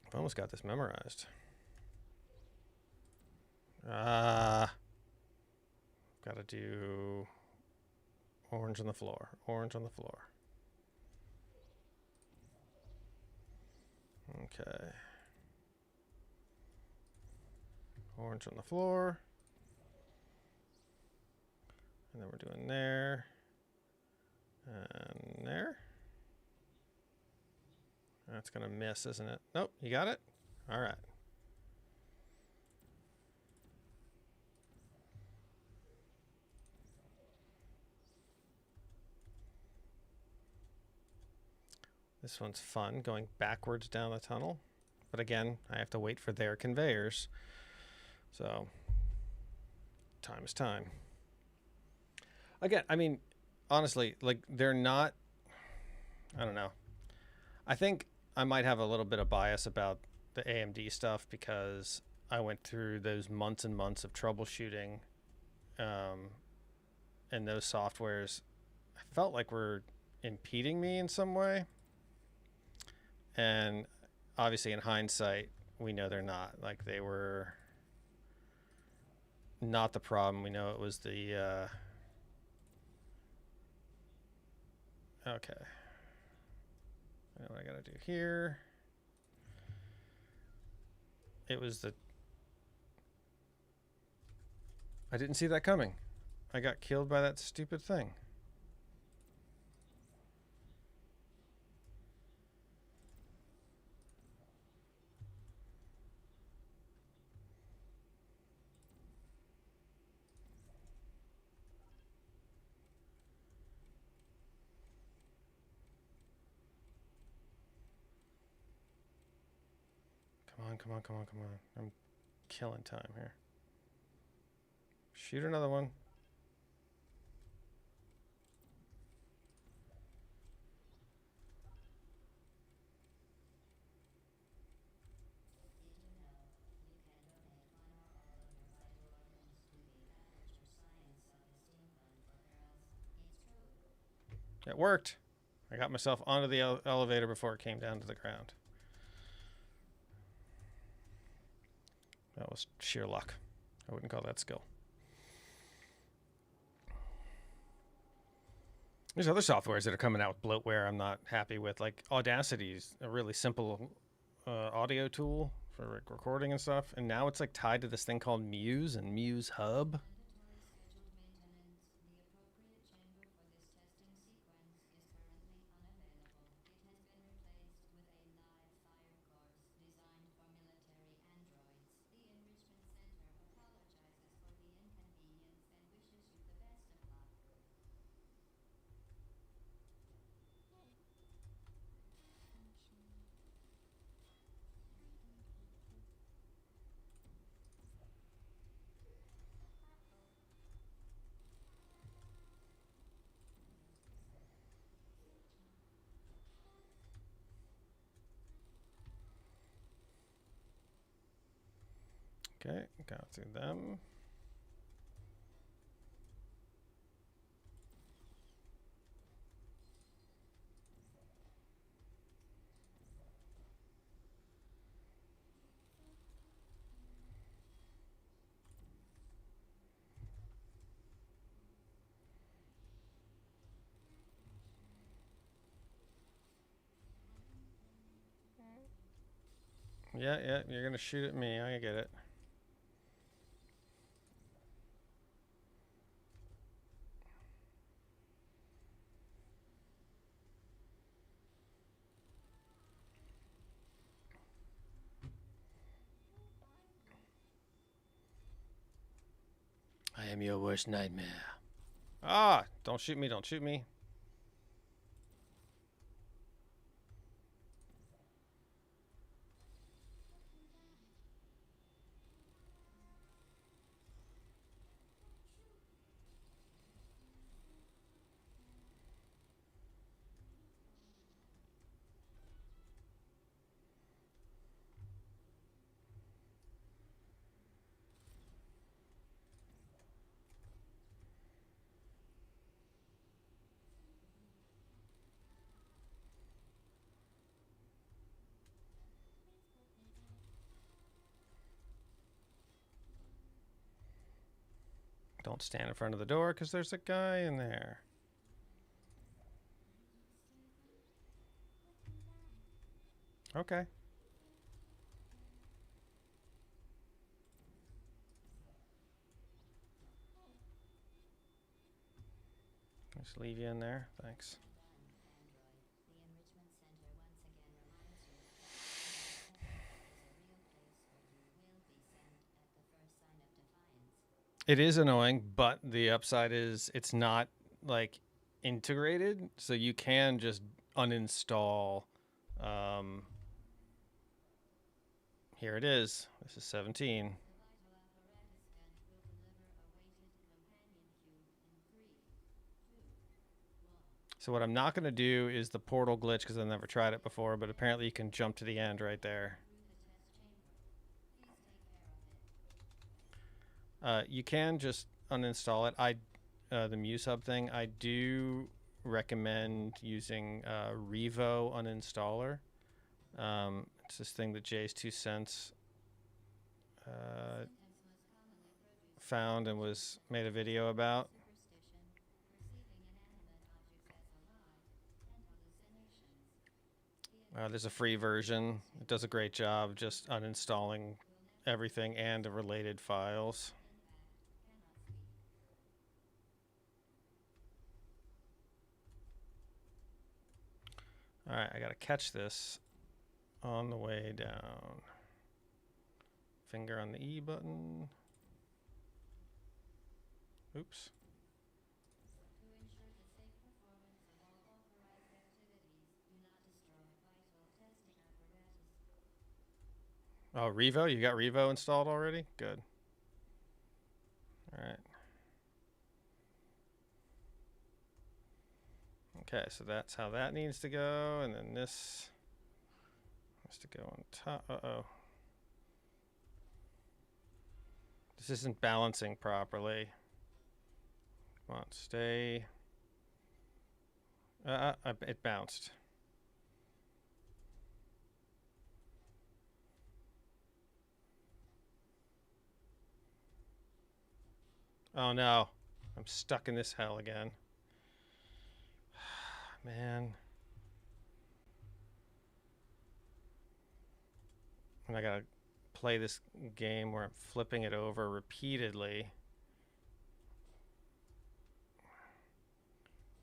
S1: I've almost got this memorized. Gotta do orange on the floor. Orange on the floor. Okay. Orange on the floor. And then we're doing there. And there. That's gonna miss, isn't it? Nope, you got it? All right. This one's fun, going backwards down the tunnel. But again, I have to wait for their conveyors. So, time is time. Again, I mean, honestly, like, they're not, I don't know. I think I might have a little bit of bias about the AMD stuff because I went through those months and months of troubleshooting, and those softwares I felt like were impeding me in some way. And obviously, in hindsight, we know they're not. Like, they were not the problem. We know it was the okay. I know what I gotta do here. It was the I didn't see that coming. I got killed by that stupid thing. Come on, come on, come on, come on. I'm killing time here. Shoot another one. It worked. I got myself onto the elevator before it came down to the ground. That was sheer luck. I wouldn't call that skill. There's other softwares that are coming out with bloatware I'm not happy with. Like Audacity's a really simple audio tool for recording and stuff. And now it's like tied to this thing called Muse and Muse Hub. Okay, got through them. Yeah, yeah, you're gonna shoot at me. I get it. I am your worst nightmare. Ah, don't shoot me, don't shoot me. Don't stand in front of the door because there's a guy in there. Okay. Just leave you in there. Thanks. It is annoying, but the upside is it's not like integrated, so you can just uninstall. Here it is. This is 17. So what I'm not going to do is the portal glitch because I've never tried it before, but apparently you can jump to the end right there. You can just uninstall it. The MuseHub thing, I do recommend using Revo uninstaller. It's this thing that Jay's 2 cents found and was made a video about. There's a free version. It does a great job just uninstalling everything and the related files. All right, I gotta catch this on the way down. Finger on the E button. Oops. Oh, Revo? You got Revo installed already? Good. All right. Okay, so that's how that needs to go, and then this has to go on top. Uh-oh. This isn't balancing properly. Come on, stay. It bounced. Oh no, I'm stuck in this hell again. Man. And I gotta play this game where I'm flipping it over repeatedly.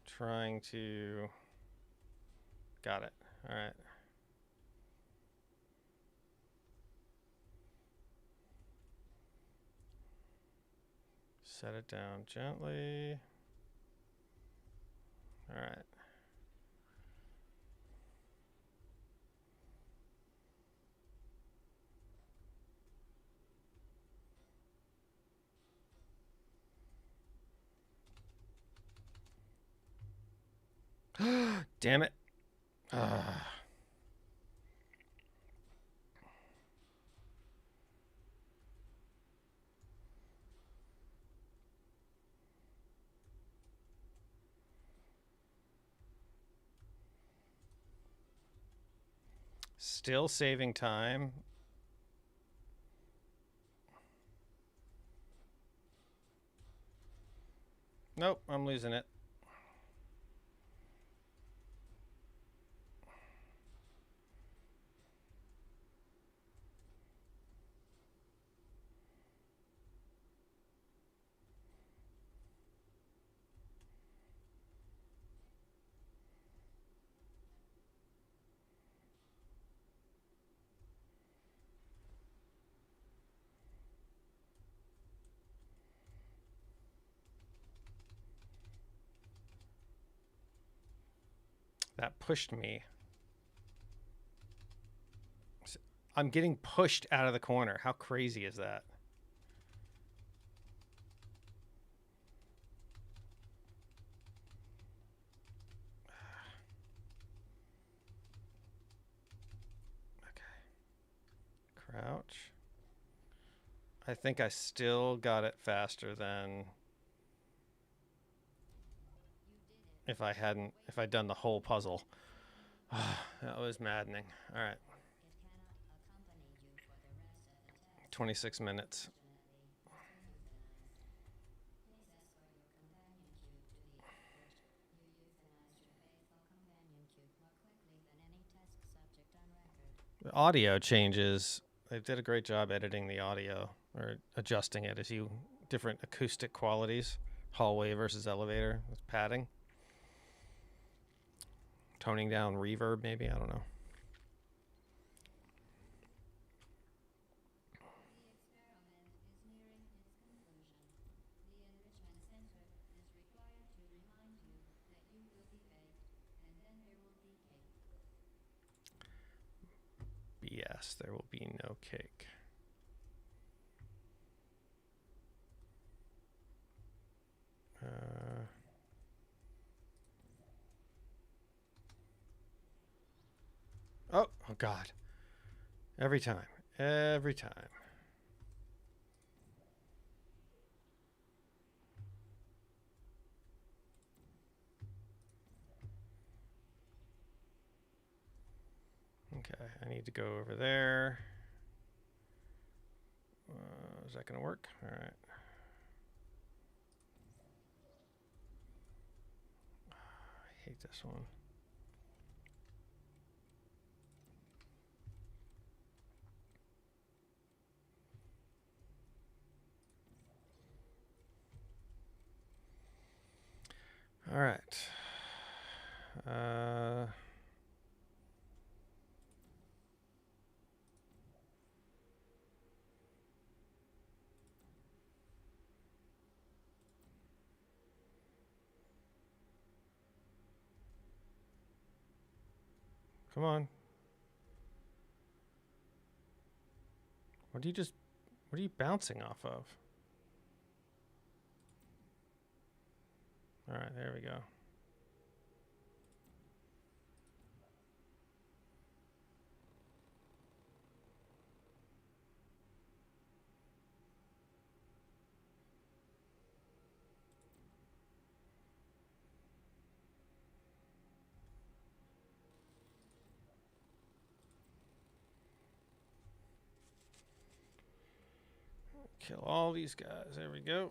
S1: Trying to... Got it. All right. Set it down gently. All right. Damn it. Still saving time. Nope, I'm losing it. That pushed me. I'm getting pushed out of the corner. How crazy is that? Crouch. I think I still got it faster than if I'd done the whole puzzle. That was maddening. All right. 26 minutes. The audio changes. They did a great job editing the audio or adjusting it as you different acoustic qualities, hallway versus elevator with padding, toning down reverb maybe, I don't know. Yes, there will be no cake. Oh God. Every time. Every time. Okay, I need to go over there. Is that going to work? All right. I hate this one. All right. Come on. What are you bouncing off of? All right, there we go. Kill all these guys. There we go.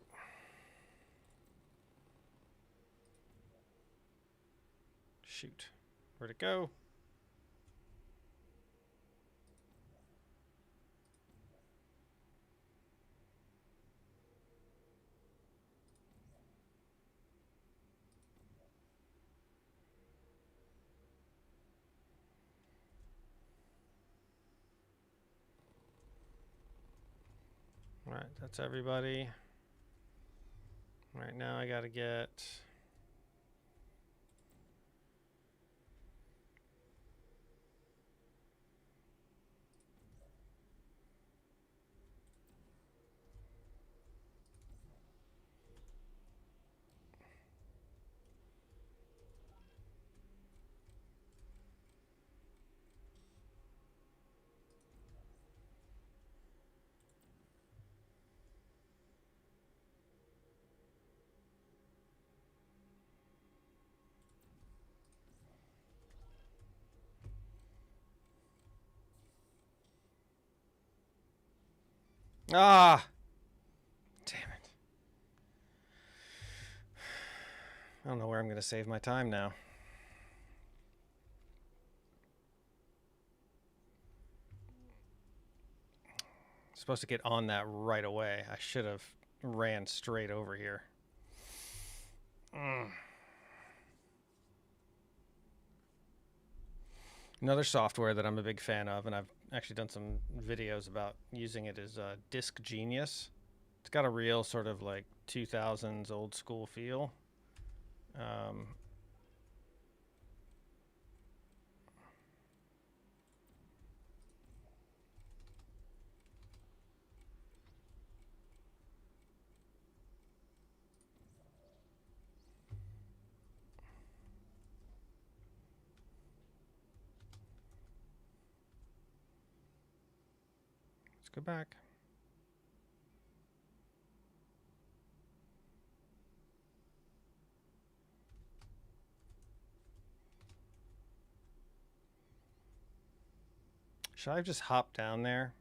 S1: Shoot. Where'd it go? All right, that's everybody. Right now I gotta get... Ah! Damn it. I don't know where I'm going to save my time now. Supposed to get on that right away. I should have ran straight over here. Another software that I'm a big fan of, and I've actually done some videos about using it, is Disc Genius. It's got a real sort of like 2000s old school feel. go back. Should I have just hopped down there?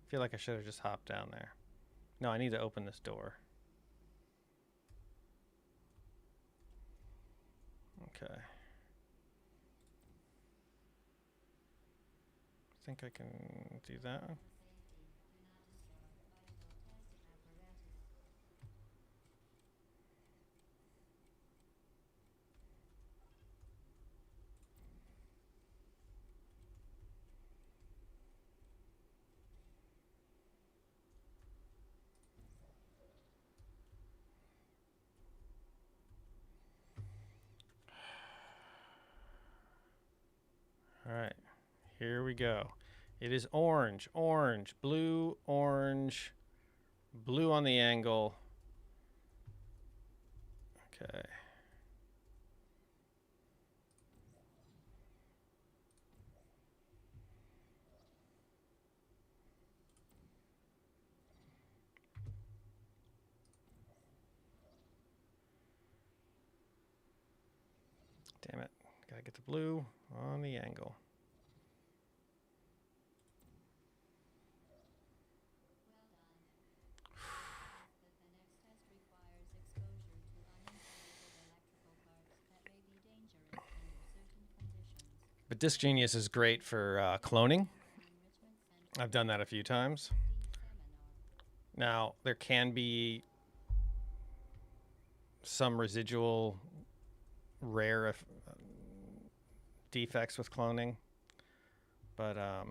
S1: I feel like I should have just hopped down there. No, I need to open this door. Okay. I think I can do that. All right, here we go. It is orange, orange, blue, orange, blue on the angle. Okay. Damn it. Gotta get the blue on the angle. But Disc Genius is great for cloning. I've done that a few times. Now, there can be some residual rare defects with cloning, but I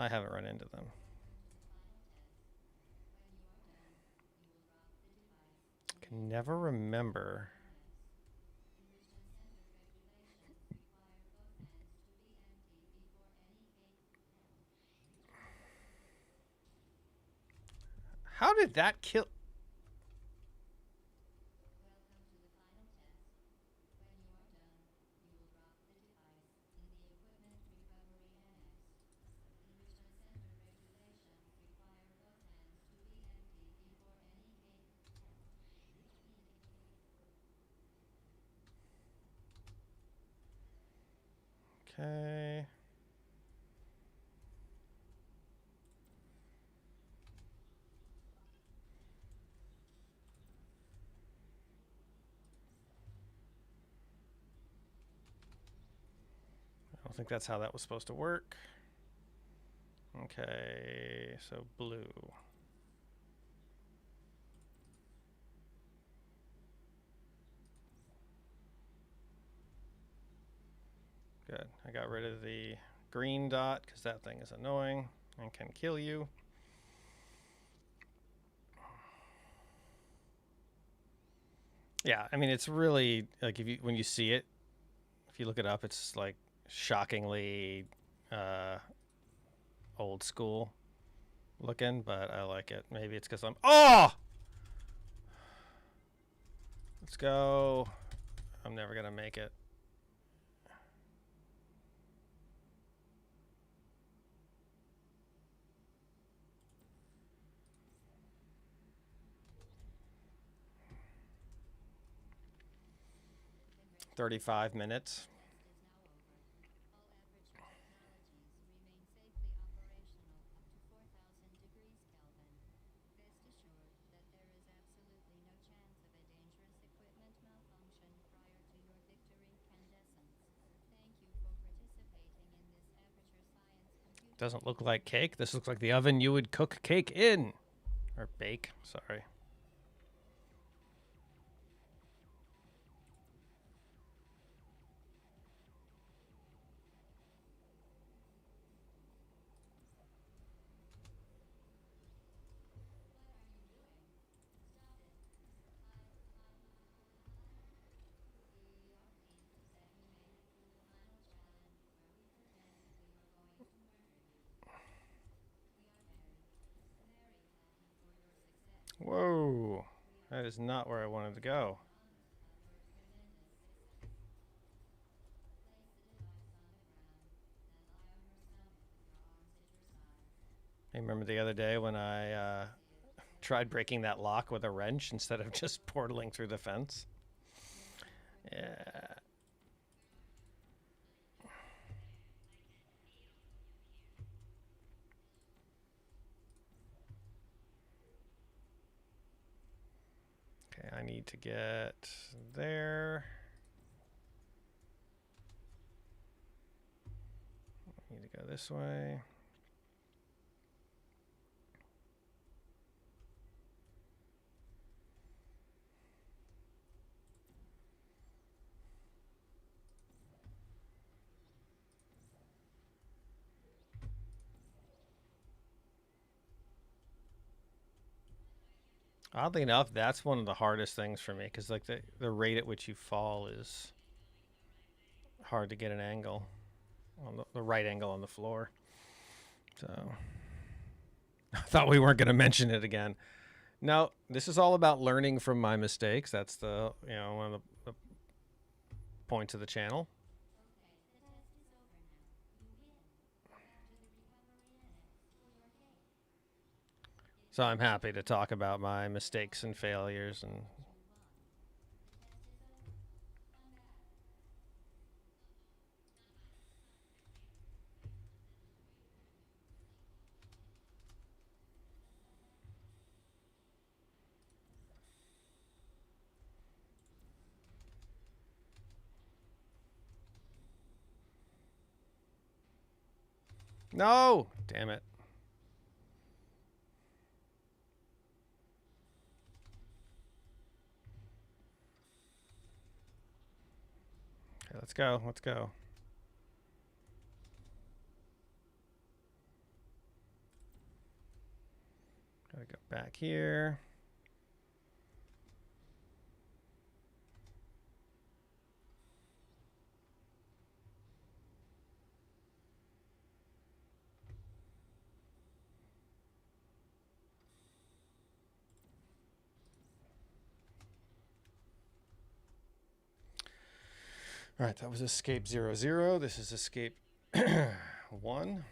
S1: haven't run into them. Can never remember. How did that kill? Okay. I don't think that's how that was supposed to work. Okay, so blue. Good. I got rid of the green dot because that thing is annoying and can kill you. Yeah, I mean it's really like when you see it, if you look it up, it's like shockingly old school looking, but I like it. Maybe it's because I'm let's go. I'm never gonna make it. "35 minutes." Doesn't look like cake. This looks like the oven you would cook cake in. Or bake, sorry. Whoa. That is not where I wanted to go. I remember the other day when I tried breaking that lock with a wrench instead of just portaling through the fence. Yeah. Okay, I need to get there. I need to go this way. Oddly enough, that's one of the hardest things for me because like the rate at which you fall is hard to get an angle on the right angle on the floor. So I thought we weren't going to mention it again. No, this is all about learning from my mistakes. That's the one of the points of the channel. So I'm happy to talk about my mistakes and failures and no, damn it. Okay, let's go. Let's go. Gotta go back here. All right, that was escape 0, 0. This is escape 1.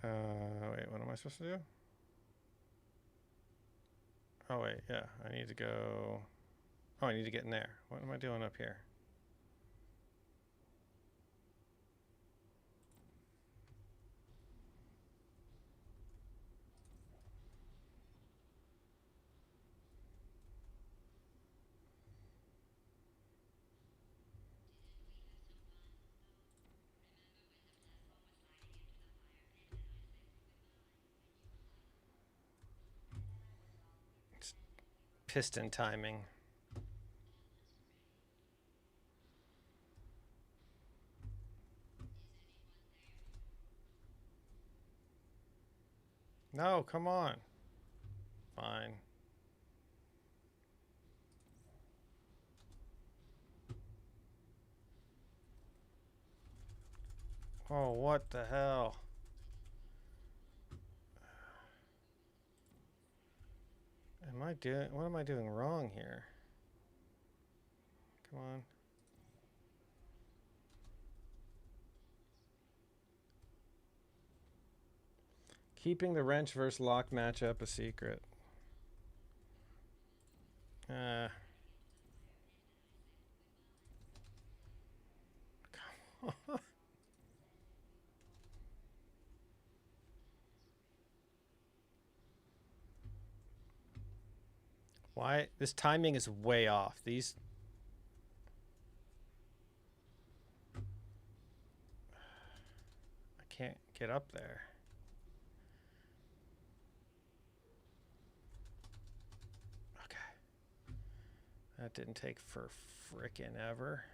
S1: Wait, what am I supposed to do? Oh, wait, yeah, I need to go. Oh, I need to get in there. What am I doing up here? It's piston timing. No, come on. Fine. Oh, what the hell? What am I doing wrong here? Come on. Keeping the wrench versus lock matchup a secret. Come on. Why? This timing is way off. These. I can't get up there. Okay. That didn't take for frickin' ever.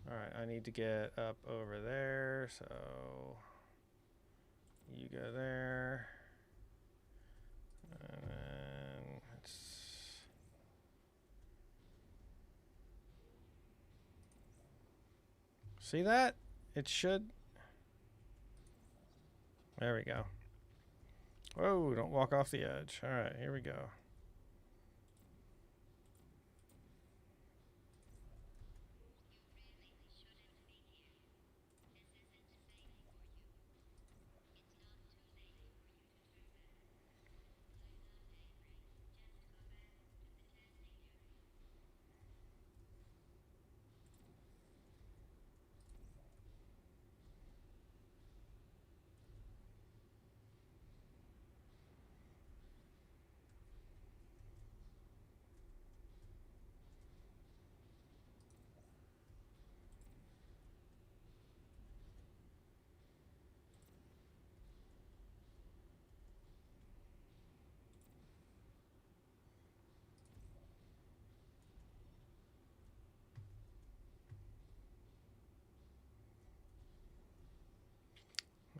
S1: Alright, I need to get up over there, so you go there. And then it's see that? It should. There we go. Whoa, don't walk off the edge. All right, here we go.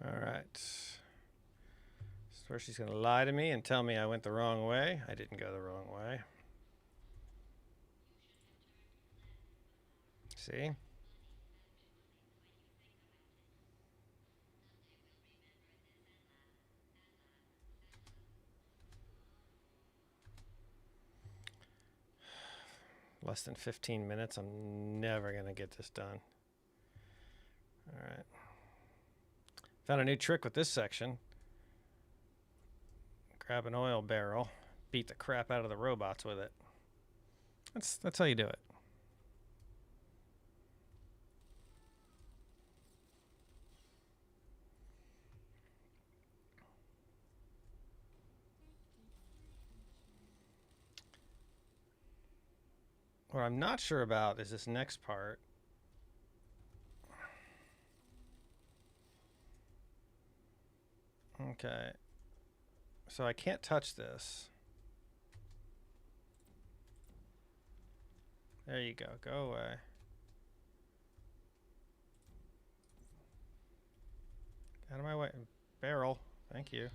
S1: All right. First, she's going to lie to me and tell me I went the wrong way. I didn't go the wrong way. See? Less than 15 minutes. I'm never going to get this done. All right. Found a new trick with this section. Grab an oil barrel, beat the crap out of the robots with it. That's how you do it. What I'm not sure about is this next part. Okay. So I can't touch this. There you go. Go away. Out of my way. Barrel. Thank you.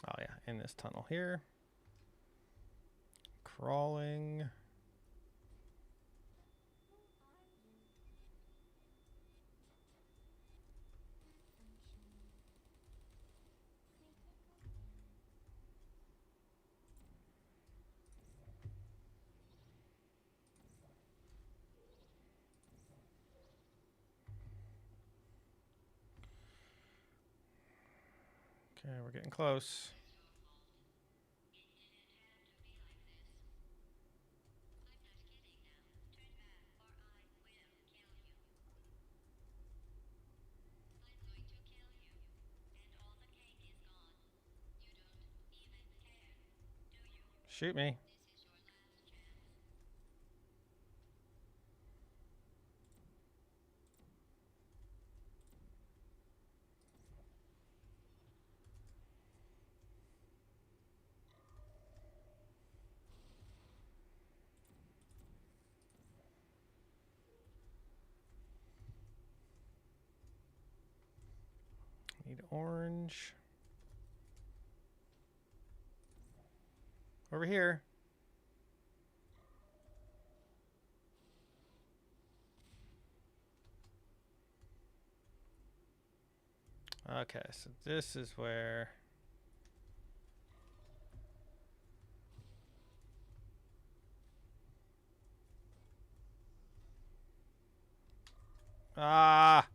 S1: Oh yeah, in this tunnel here. Crawling. Okay, we're getting close. Shoot me. Need orange. Over here. Okay, so this is where... Ah!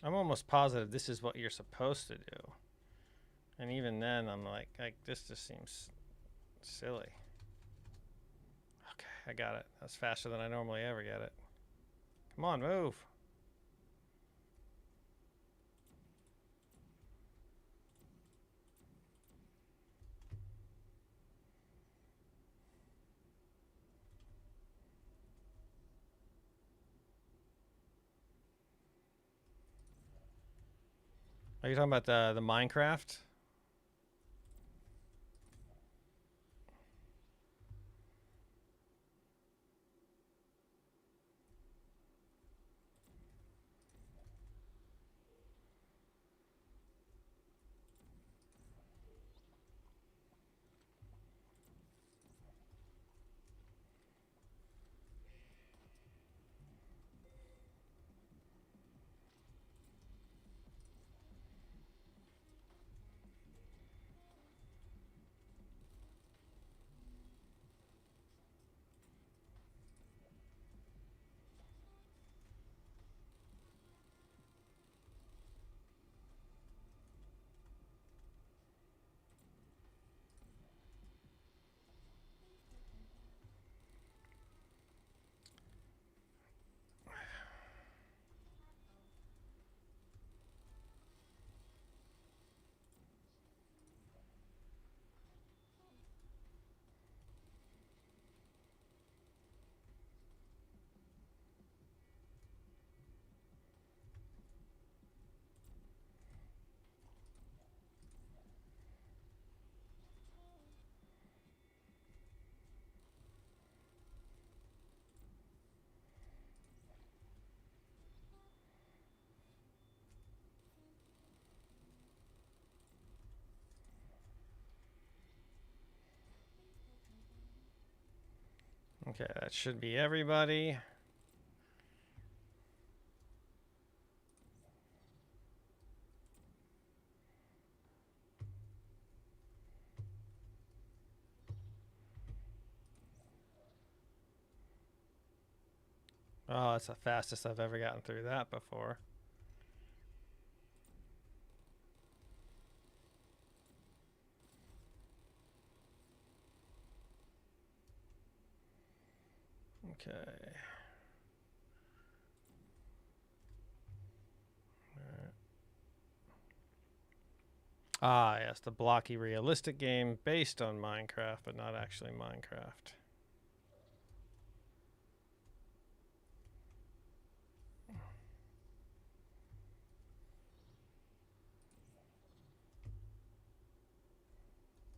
S1: I'm almost positive this is what you're supposed to do. And even then, I'm like this just seems silly. Okay, I got it. That's faster than I normally ever get it. Come on, move. Are you talking about the Minecraft? Okay, that should be everybody. Oh, that's the fastest I've ever gotten through that before. Okay. Alright. Ah, yes, the blocky realistic game based on Minecraft, but not actually Minecraft.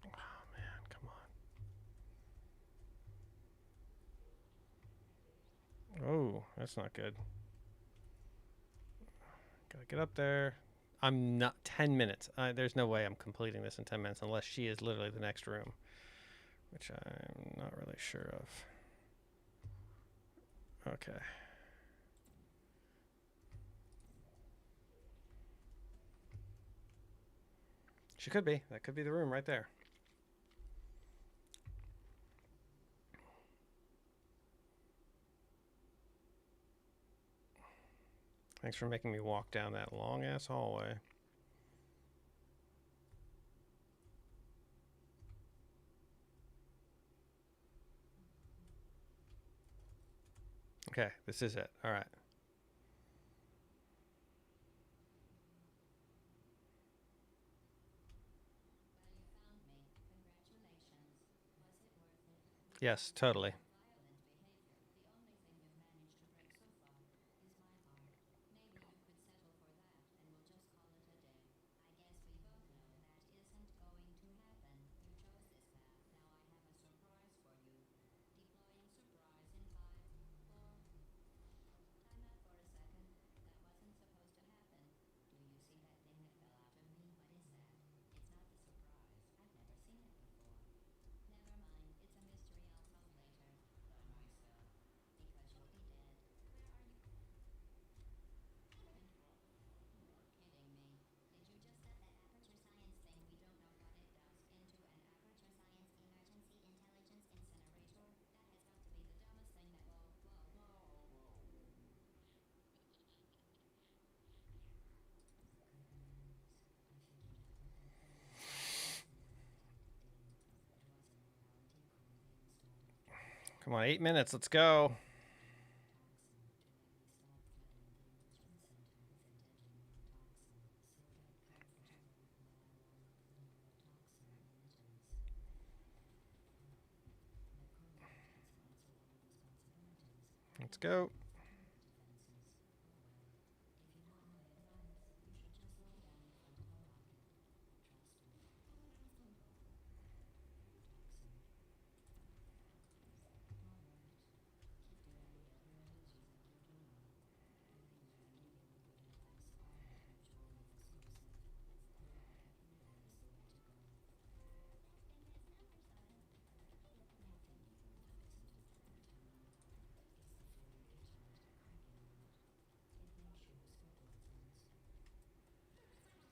S1: Oh man, come on. Oh, that's not good. Gotta get up there. I'm not 10 minutes. There's no way I'm completing this in 10 minutes unless she is literally the next room, which I'm not really sure of. Okay. She could be. That could be the room right there. Thanks for making me walk down that long ass hallway. Okay, this is it. All right. Yes, totally. Come on, 8 minutes. Let's go. Let's go.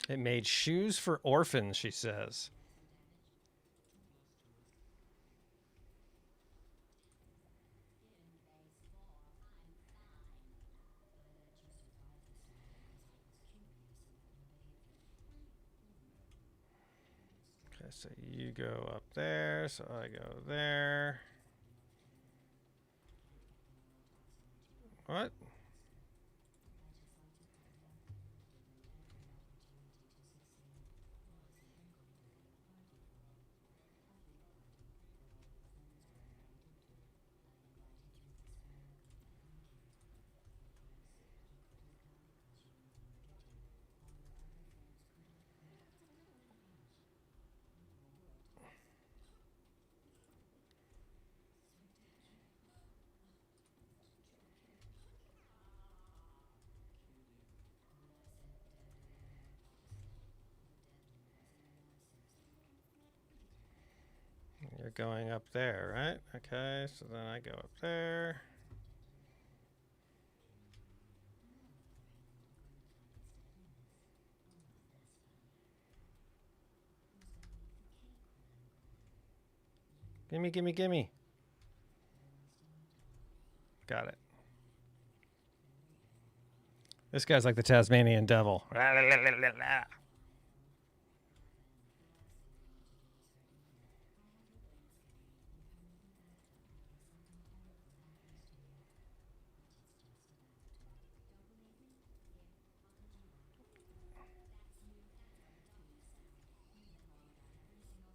S1: It made shoes for orphans, she says. Okay, so you go up there, so I go there. What? You're going up there, right? Okay, so then I go up there. Gimme, gimme, gimme. Got it. This guy's like the Tasmanian devil.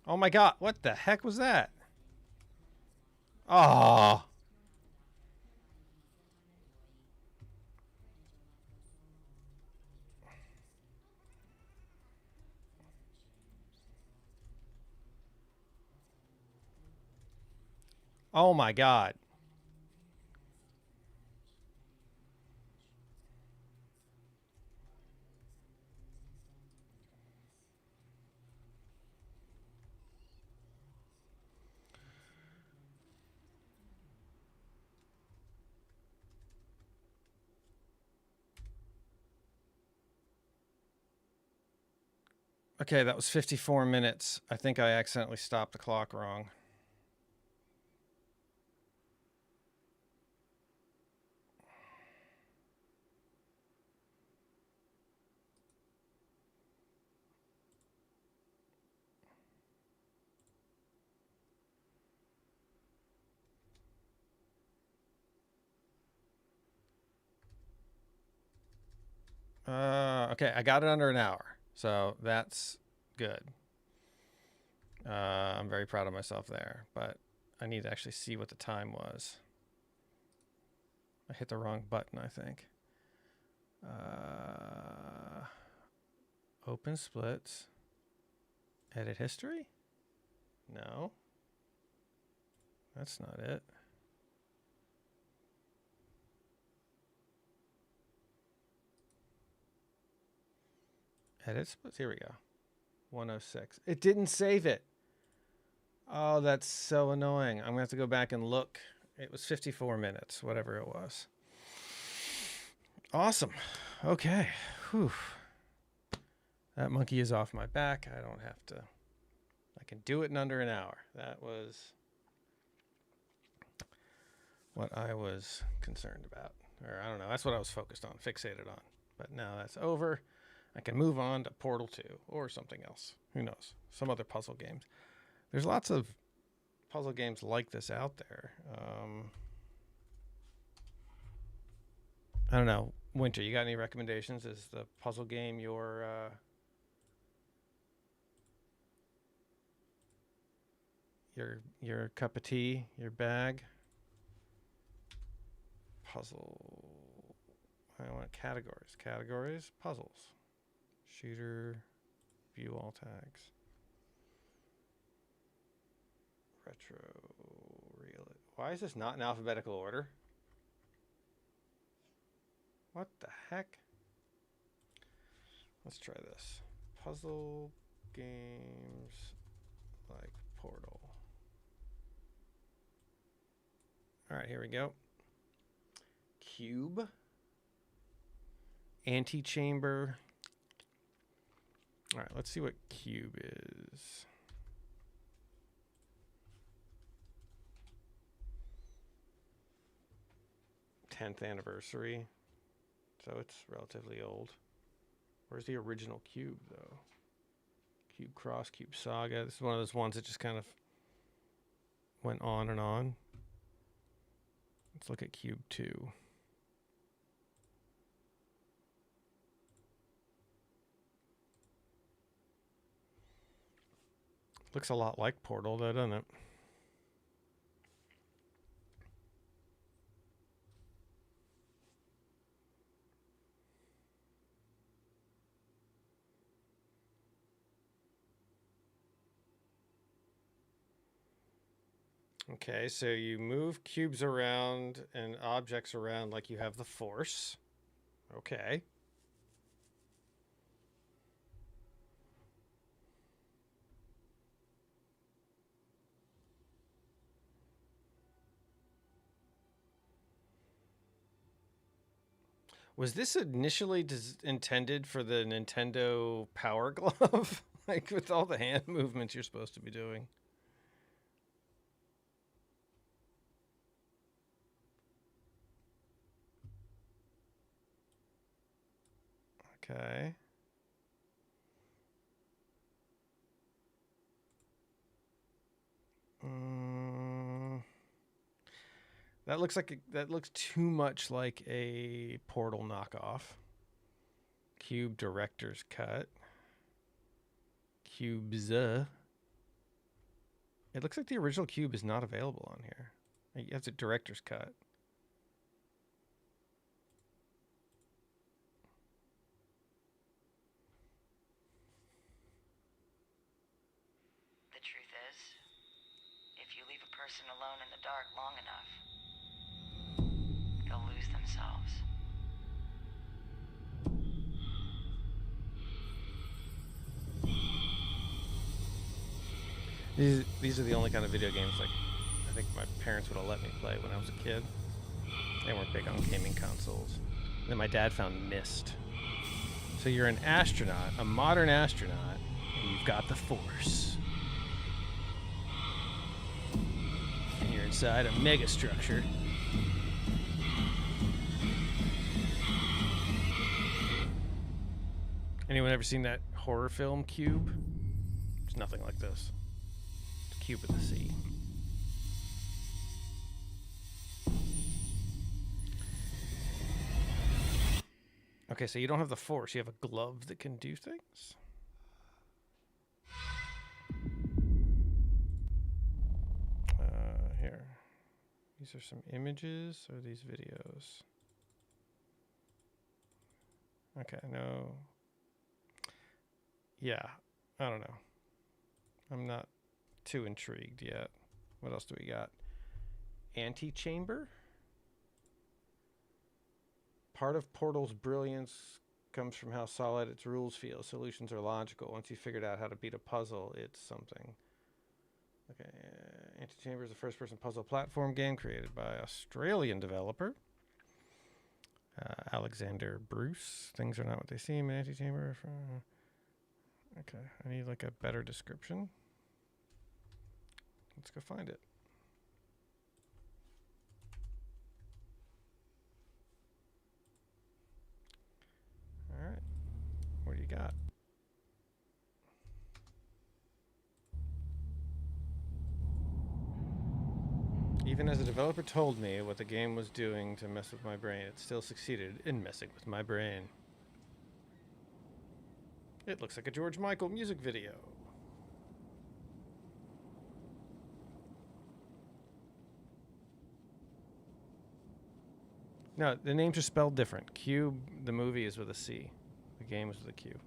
S1: Oh my god, what the heck was that? Oh. Oh my god. Okay, that was 54 minutes. I think I accidentally stopped the clock wrong. Okay, I got it under an hour, so that's good. I'm very proud of myself there, but I need to actually see what the time was. I hit the wrong button, I think. Open splits. Edit history? No. That's not it. Edit splits. Here we go. 106. It didn't save it. Oh, that's so annoying. I'm going to have to go back and look. It was 54 minutes, whatever it was. Awesome. Okay. Whew. That monkey is off my back. I don't have to. I can do it in under an hour. That was what I was concerned about. Or I don't know. That's what I was focused on, fixated on. But now that's over. I can move on to Portal 2 or something else. Who knows? Some other puzzle games. There's lots of puzzle games like this out there. I don't know. Winter, you got any recommendations? Is the puzzle game your cup of tea, your bag? Puzzle. I want categories. Categories, puzzles. Shooter, view all tags. Retro, real. Why is this not in alphabetical order? What the heck? Let's try this. Puzzle games like Portal. All right, here we go. Cube. Antechamber. All right, let's see what Cube is. '10th anniversary. So it's relatively old. Where's the original Cube, though? Cube Cross, Cube Saga. This is one of those ones that just kind of went on and on. Let's look at Cube 2. Looks a lot like Portal, though, doesn't it? Okay, so you move cubes around and objects around like you have the Force. Okay. Was this initially intended for the Nintendo Power Glove? Like with all the hand movements you're supposed to be doing? Okay. That looks too much like a Portal knockoff. Cube Director's Cut. Cubes. It looks like the original Cube is not available on here. You have the Director's Cut.
S5: The truth is, if you leave a person alone in the dark long enough, they'll lose themselves.
S1: These are the only kind of video games like I think my parents would have let me play when I was a kid. They weren't big on gaming consoles. Then my dad found Myst. So you're an astronaut, a modern astronaut, and you've got the Force. And you're inside a megastructure. Anyone ever seen that horror film Cube? It's nothing like this. It's Cube of the Sea. Okay, so you don't have the Force. You have a glove that can do things? Here. These are some images or these videos? Okay, no. Yeah, I don't know. I'm not too intrigued yet. What else do we got? Antechamber? Part of Portal's brilliance comes from how solid its rules feel. Solutions are logical. Once you figured out how to beat a puzzle, it's something. Okay, Antechamber is a first-person puzzle platform game created by Australian developer Alexander Bruce. Things are not what they seem in Antechamber. Okay, I need like a better description. Let's go find it. All right, what do you got? Even as the developer told me what the game was doing to mess with my brain, it still succeeded in messing with my brain. It looks like a George Michael music video. No, the names are spelled different. Cube, the movie, is with a C. The game is with a Q.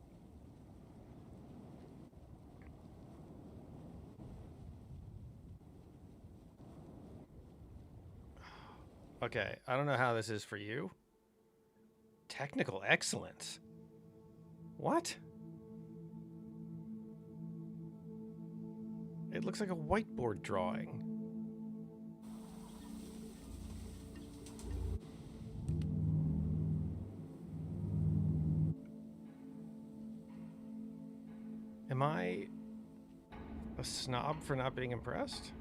S1: Okay, I don't know how this is for you. Technical excellence. What? It looks like a whiteboard drawing. Am I a snob for not being impressed?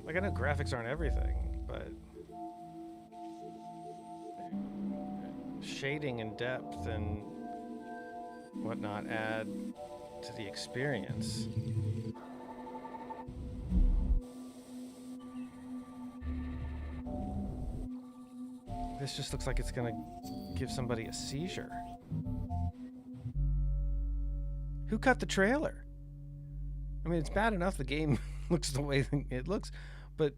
S1: Like, I know graphics aren't everything, but shading and depth and whatnot add to the experience. This just looks like it's gonna give somebody a seizure. Who cut the trailer? I mean, it's bad enough the game looks the way it looks, but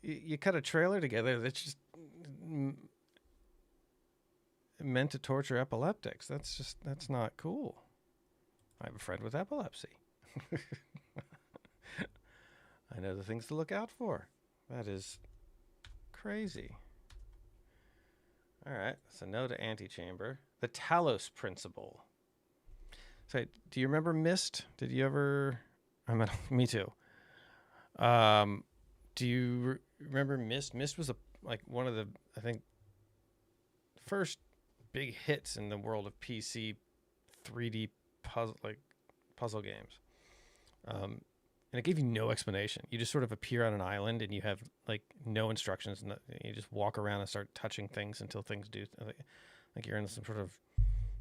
S1: you cut a trailer together that's just meant to torture epileptics. That's not cool. I have a friend with epilepsy. I know the things to look out for. That is crazy. All right, so no to Antechamber. The Talos Principle. So, do you remember Myst? Did you ever? I mean, me too. Do you remember Myst? Myst was one of the, I think, first big hits in the world of PC 3D puzzle games. And it gave you no explanation. You just sort of appear on an island and you have like no instructions, and you just walk around and start touching things until things do. Like you're in some sort of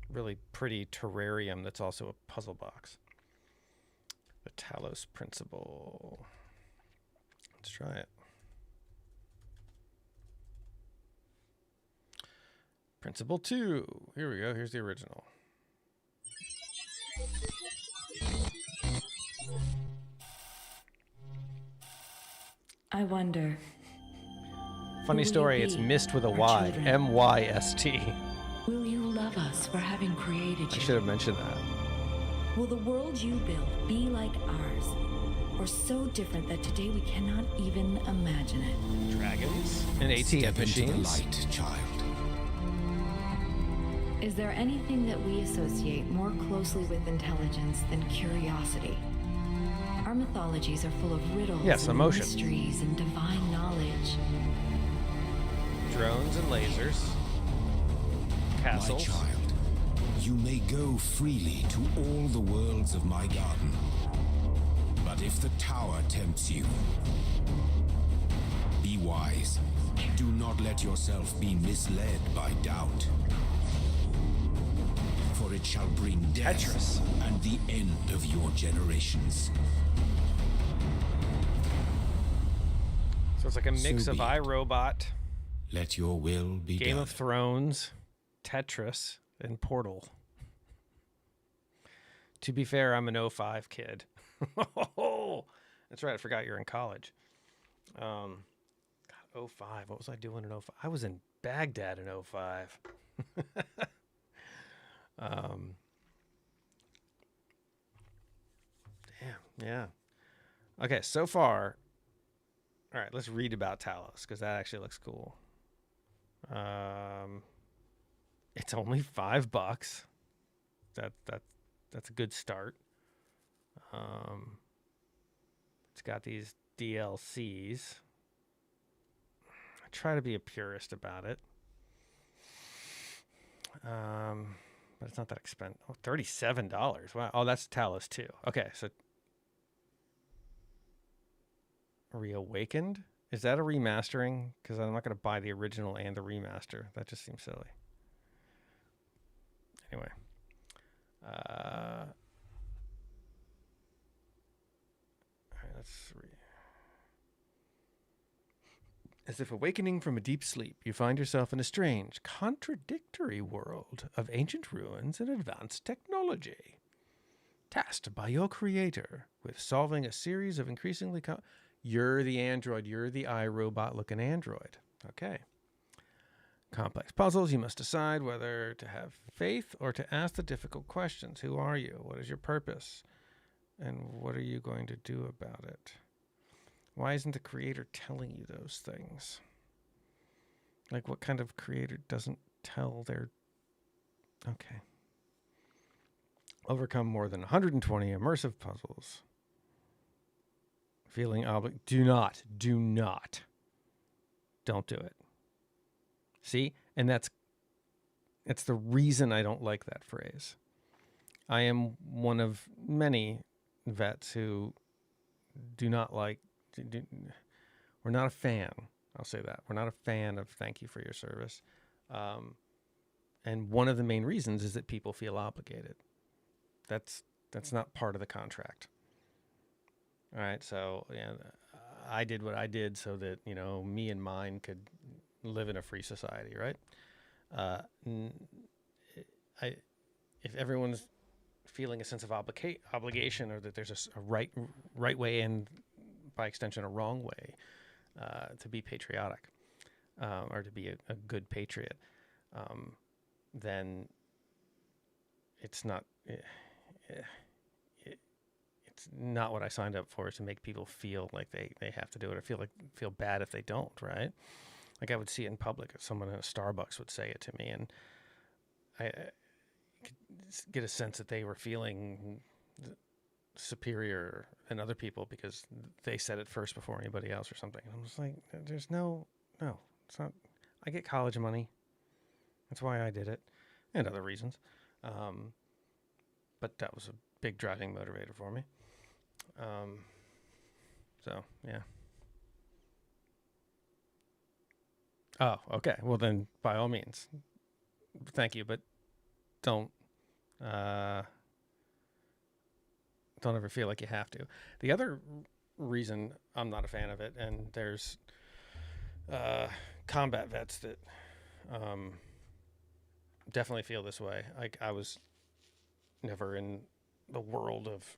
S1: really pretty terrarium that's also a puzzle box. The Talos Principle. Let's try it. Principle 2. Here we go. Here's the original.
S6: I wonder.
S1: Funny
S6: Who will
S1: story,
S6: you
S1: it's
S6: be,
S1: Myst with a
S6: our
S1: Y.
S6: children?
S1: M-Y-S-T.
S6: Will you love us for having created
S1: I
S6: you?
S1: should have mentioned that.
S6: Will the world you build be like ours? Or so different that today we cannot even imagine it?
S1: Dragons and ATM
S7: Step into the
S1: machines.
S7: light, child.
S6: Is there anything that we associate more closely with intelligence than curiosity? Our mythologies are full of riddles
S1: Yes,
S6: and
S1: emotion.
S6: mysteries and divine knowledge.
S1: Drones and lasers.
S7: My
S1: Castles.
S7: child, you may go freely to all the worlds of my garden. But if the tower tempts you, be wise. Do not let yourself be misled by doubt. For it shall bring death
S1: Tetris.
S7: and the end of your generations.
S1: So it's like a mix
S7: So
S1: of
S7: be it.
S1: iRobot,
S7: Let your will be
S1: Game
S7: done.
S1: of Thrones, Tetris, and Portal. To be fair, I'm an 05 kid. That's right. I forgot you're in college. God, 05. What was I doing in 05? I was in Baghdad in 05. Damn. Yeah. Okay. So far. All right. Let's read about Talos because that actually looks cool. It's only $5. That's a good start. It's got these DLCs. I try to be a purist about it. But it's not that expensive. Oh, $37. Wow. Oh, that's Talos 2. Okay, so Reawakened? Is that a remastering? Because I'm not going to buy the original and the remaster. That just seems silly. Anyway. let's read. As if awakening from a deep sleep, you find yourself in a strange, contradictory world of ancient ruins and advanced technology. Tasked by your creator with solving a series of increasingly... You're the android. You're the iRobot-looking android. Okay. Complex puzzles. You must decide whether to have faith or to ask the difficult questions. Who are you? What is your purpose? And what are you going to do about it? Why isn't the creator telling you those things? Like, what kind of creator doesn't tell their... Okay. Overcome more than 120 immersive puzzles. Feeling do not. Don't do it. See? And that's the reason I don't like that phrase. I am one of many vets who do not like... we're not a fan. I'll say that. We're not a fan of thank you for your service. And one of the main reasons is that people feel obligated. That's not part of the contract. All right, so yeah, I did what I did so that, you know, me and mine could live in a free society, right? If everyone's feeling a sense of obligation, or that there's a right way and by extension a wrong way to be patriotic, or to be a good patriot, then it's not... it's not what I signed up for, is to make people feel like they have to do it, or feel bad if they don't, right? Like, I would see it in public. If someone in a Starbucks would say it to me, and I could get a sense that they were feeling superior than other people because they said it first before anybody else or something. And I'm just like, there's no, it's not. I get college money. That's why I did it, and other reasons. But that was a big driving motivator for me. So, yeah. Oh, okay. Well, then, by all means, thank you, but don't ever feel like you have to. The other reason I'm not a fan of it, and there's combat vets that definitely feel this way. Like, I was never in the world of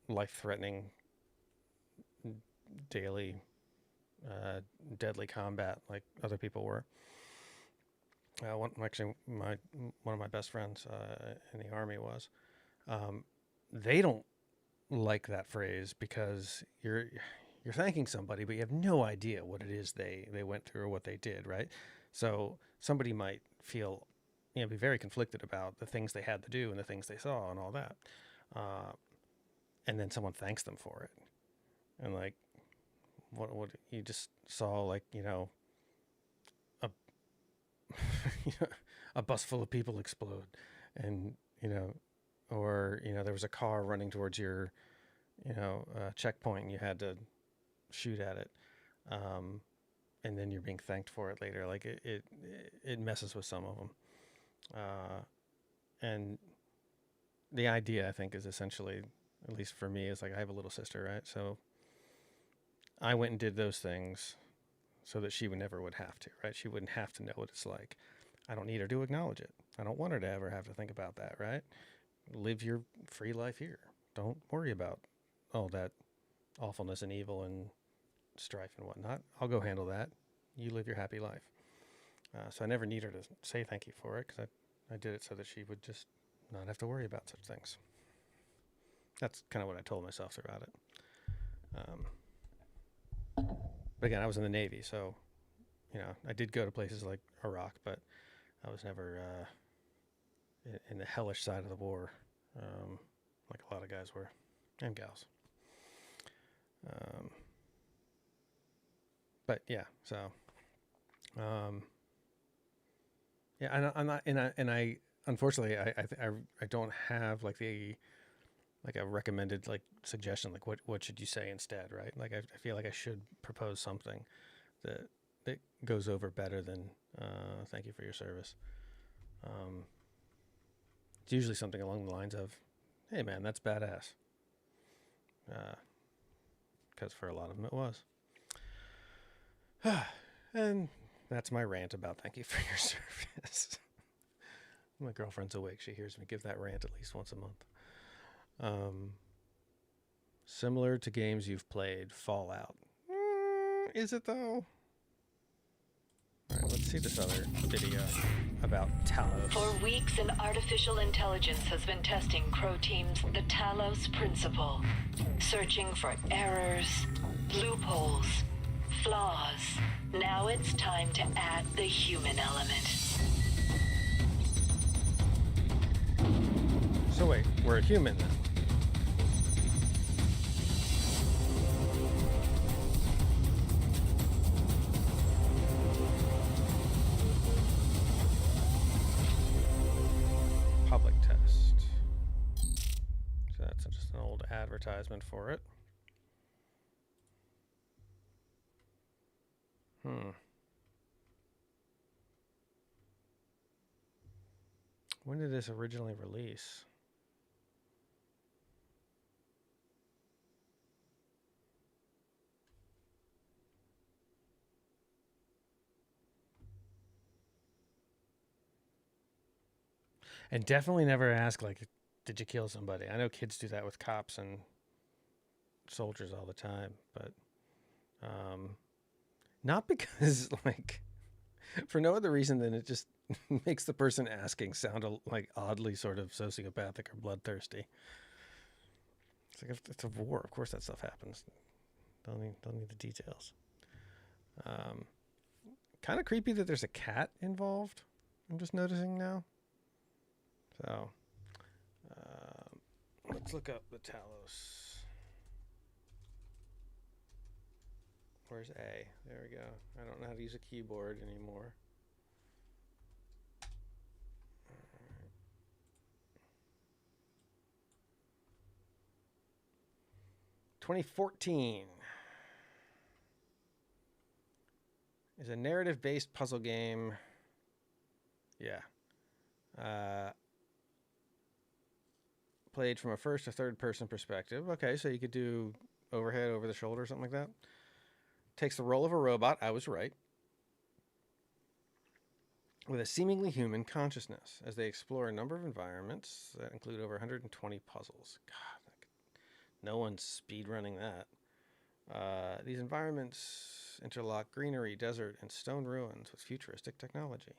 S1: life-threatening, daily, deadly combat like other people were. One of my best friends in the Army was. They don't like that phrase because you're thanking somebody, but you have no idea what it is they went through or what they did, right? So somebody might feel, be very conflicted about the things they had to do and the things they saw and all that. And then someone thanks them for it. And like, what you just saw, like, a bus full of people explode, and, or, there was a car running towards your, checkpoint and you had to shoot at it. And then you're being thanked for it later. Like, it messes with some of them. And the idea, I think, is essentially, at least for me, is like, I have a little sister, right? So I went and did those things so that she never would have to, right? She wouldn't have to know what it's like. I don't need her to acknowledge it. I don't want her to ever have to think about that, right? Live your free life here. Don't worry about all that awfulness and evil and strife and whatnot. I'll go handle that. You live your happy life. So I never need her to say thank you for it, because I did it so that she would just not have to worry about such things. That's kind of what I told myself throughout it. But again, I was in the Navy, so, I did go to places like Iraq, but I was never in the hellish side of the war, like a lot of guys were, and gals. But yeah, so, yeah, I'm not, and I unfortunately, I don't have like a recommended like suggestion, like what should you say instead, right? Like, I feel like I should propose something that goes over better than thank you for your service. It's usually something along the lines of, hey man, that's badass. because for a lot of them it was. And that's my rant about thank you for your service. My girlfriend's awake. She hears me give that rant at least once a month. Similar to games you've played, Fallout. Is it though? All right, let's see this other video about Talos.
S6: For weeks, an artificial intelligence has been testing Crow Team's The Talos Principle, searching for errors, loopholes, flaws. Now it's time to add the human element.
S1: So wait, we're a human then? Public test. So that's just an old advertisement for it. When did this originally release? And definitely never ask, like, did you kill somebody? I know kids do that with cops and soldiers all the time, but not because, like, for no other reason than it just makes the person asking sound like oddly sort of sociopathic or bloodthirsty. It's like, if it's a war, of course that stuff happens. Don't need the details. Kind of creepy that there's a cat involved. I'm just noticing now. So, let's look up the Talos. Where's A? There we go. I don't know how to use a keyboard anymore. 2014 is a narrative-based puzzle game. Yeah. Played from a first or third person perspective. Okay, so you could do overhead, over the shoulder, something like that. Takes the role of a robot, I was right, with a seemingly human consciousness as they explore a number of environments that include over 120 puzzles. God, no one's speedrunning that. These environments interlock greenery, desert, and stone ruins with futuristic technology.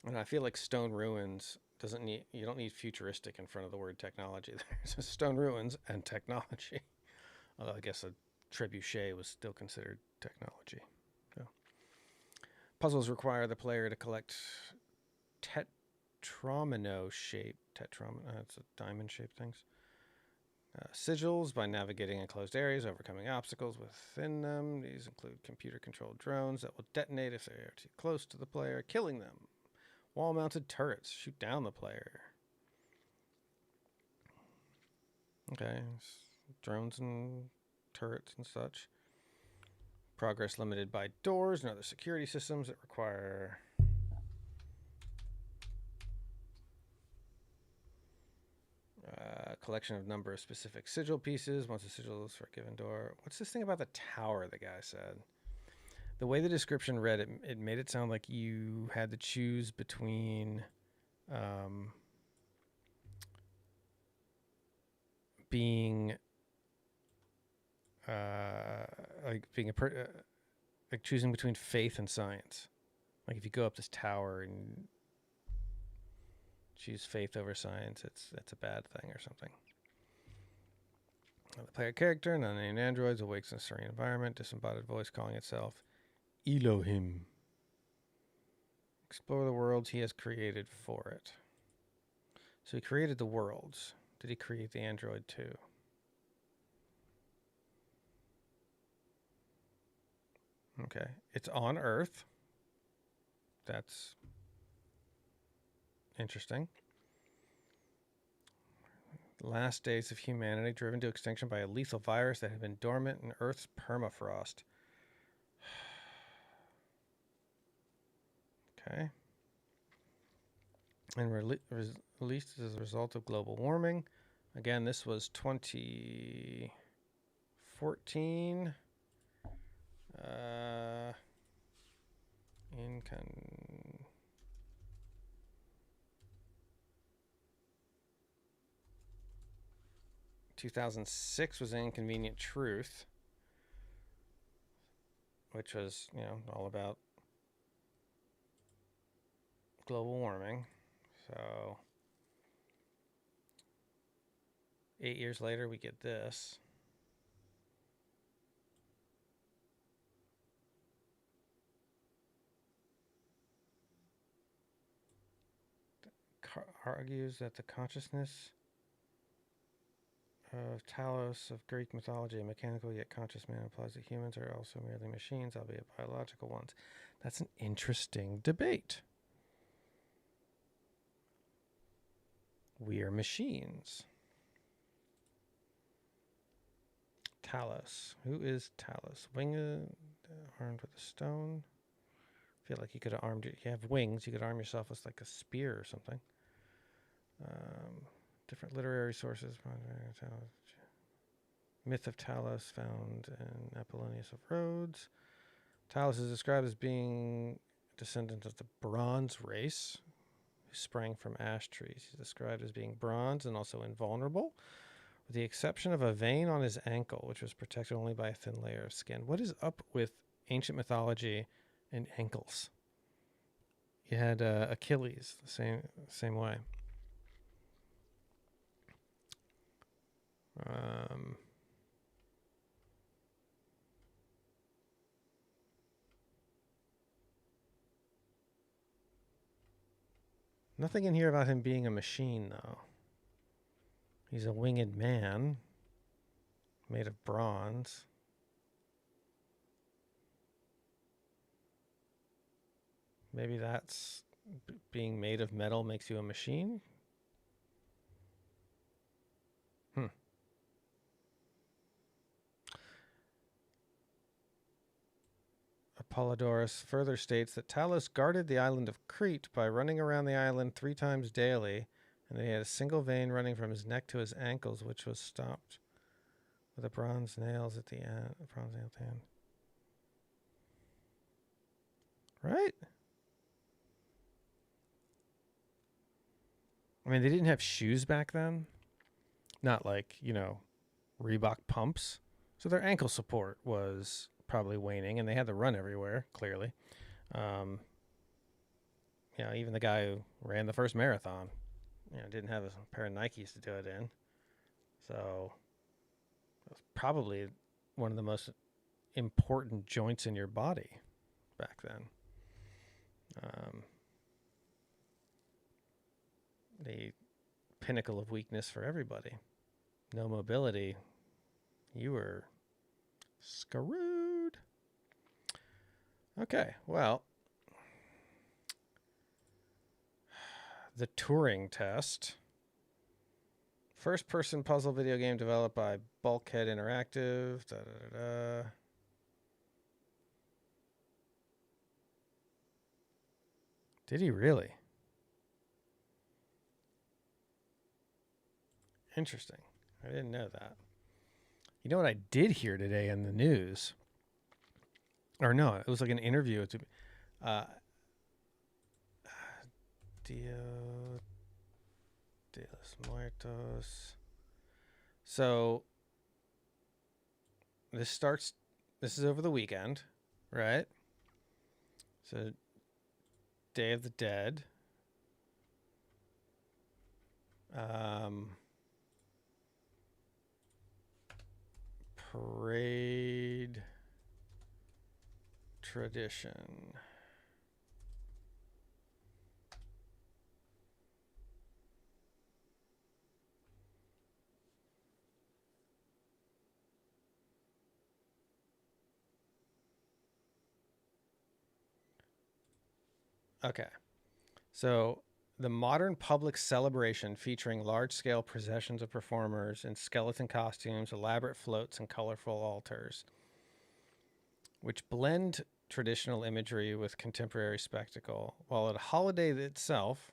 S1: And I feel like stone ruins you don't need futuristic in front of the word technology. There's stone ruins and technology. Although I guess a trebuchet was still considered technology. So, puzzles require the player to collect tetromino-shaped, it's a diamond-shaped things. Sigils by navigating enclosed areas, overcoming obstacles within them. These include computer-controlled drones that will detonate if they are too close to the player, killing them. Wall-mounted turrets shoot down the player. Okay, drones and turrets and such. Progress limited by doors and other security systems that require collection of number of specific sigil pieces. Once a sigil is for a given door. What's this thing about the tower the guy said? The way the description read, it made it sound like you had to choose between being like choosing between faith and science. Like if you go up this tower and choose faith over science, it's a bad thing or something. The player character, an unnamed android, awakes in a serene environment, disembodied voice calling itself Elohim. Explore the worlds he has created for it. So he created the worlds. Did he create the android too? Okay. It's on Earth. That's interesting. The last days of humanity driven to extinction by a lethal virus that had been dormant in Earth's permafrost. Okay. and released as a result of global warming. Again, this was 2014. In 2006 was Inconvenient Truth, which was, all about global warming. So 8 years later, we get this. Argues that the consciousness of Talos of Greek mythology, a mechanical yet conscious man, implies that humans are also merely machines, albeit biological ones. That's an interesting debate. We are machines. Talos. Who is Talos? Winged, armed with a stone. I feel like you could have armed you have wings, you could arm yourself with like a spear or something. Different literary sources. Myth of Talos found in Apollonius of Rhodes. Talos is described as being a descendant of the Bronze race, who sprang from ash trees. He's described as being bronze and also invulnerable, with the exception of a vein on his ankle, which was protected only by a thin layer of skin. What is up with ancient mythology and ankles? You had Achilles the same way. Nothing in here about him being a machine, though. He's a winged man made of bronze. Maybe that's being made of metal makes you a machine? Apollodorus further states that Talos guarded the island of Crete by running around the island 3 times daily, and that he had a single vein running from his neck to his ankles, which was stopped with a bronze nails at the end. Right? I mean, they didn't have shoes back then. Not like, Reebok pumps. So their ankle support was probably waning, and they had to run everywhere, clearly. Even the guy who ran the first marathon, didn't have a pair of Nikes to do it in. So it was probably one of the most important joints in your body back then. The pinnacle of weakness for everybody. No mobility. You were screwed. Okay, well, the Turing test. First-person puzzle video game developed by Bulkhead Interactive. Did he really? Interesting. I didn't know that. You know what I did hear today in the news? Or no, it was like an interview. Dia de los Muertos. So this is over the weekend, right? So Day of the Dead. Parade tradition. Okay. So the modern public celebration featuring large-scale processions of performers in skeleton costumes, elaborate floats, and colorful altars, which blend traditional imagery with contemporary spectacle. While a holiday itself,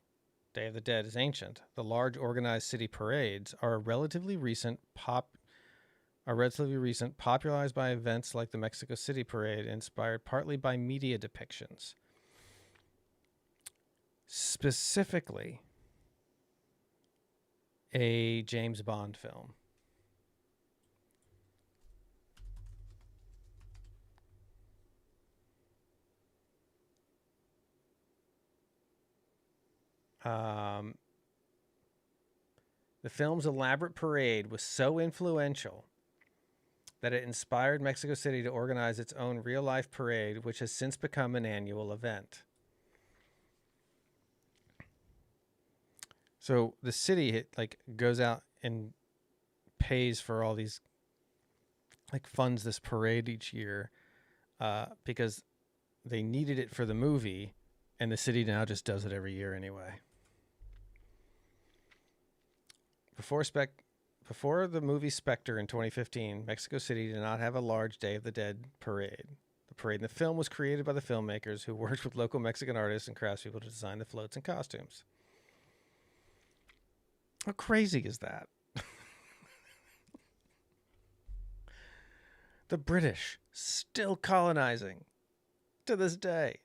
S1: Day of the Dead is ancient. The large organized city parades are relatively recent, popularized by events like the Mexico City Parade, inspired partly by media depictions. Specifically, a James Bond film. The film's elaborate parade was so influential that it inspired Mexico City to organize its own real-life parade, which has since become an annual event. So the city goes out and pays for all these, funds this parade each year because they needed it for the movie, and the city now just does it every year anyway. Before the movie Spectre in 2015, Mexico City did not have a large Day of the Dead parade. The parade in the film was created by the filmmakers who worked with local Mexican artists and craftspeople to design the floats and costumes. How crazy is that? The British still colonizing to this day.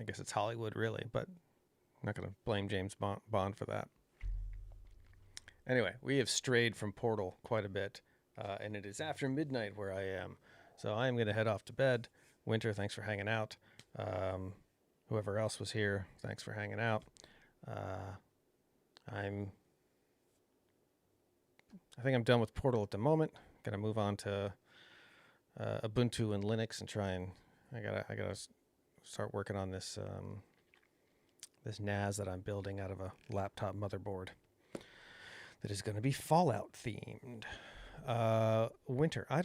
S1: I guess it's Hollywood, really, but I'm not going to blame James Bond for that. Anyway, we have strayed from Portal quite a bit, and it is after midnight where I am. So I am going to head off to bed. Winter, thanks for hanging out. Whoever else was here, thanks for hanging out. I think I'm done with Portal at the moment. Going to move on to Ubuntu and Linux and try and I gotta start working on this this NAS that I'm building out of a laptop motherboard that is going to be Fallout themed. Winter, I don't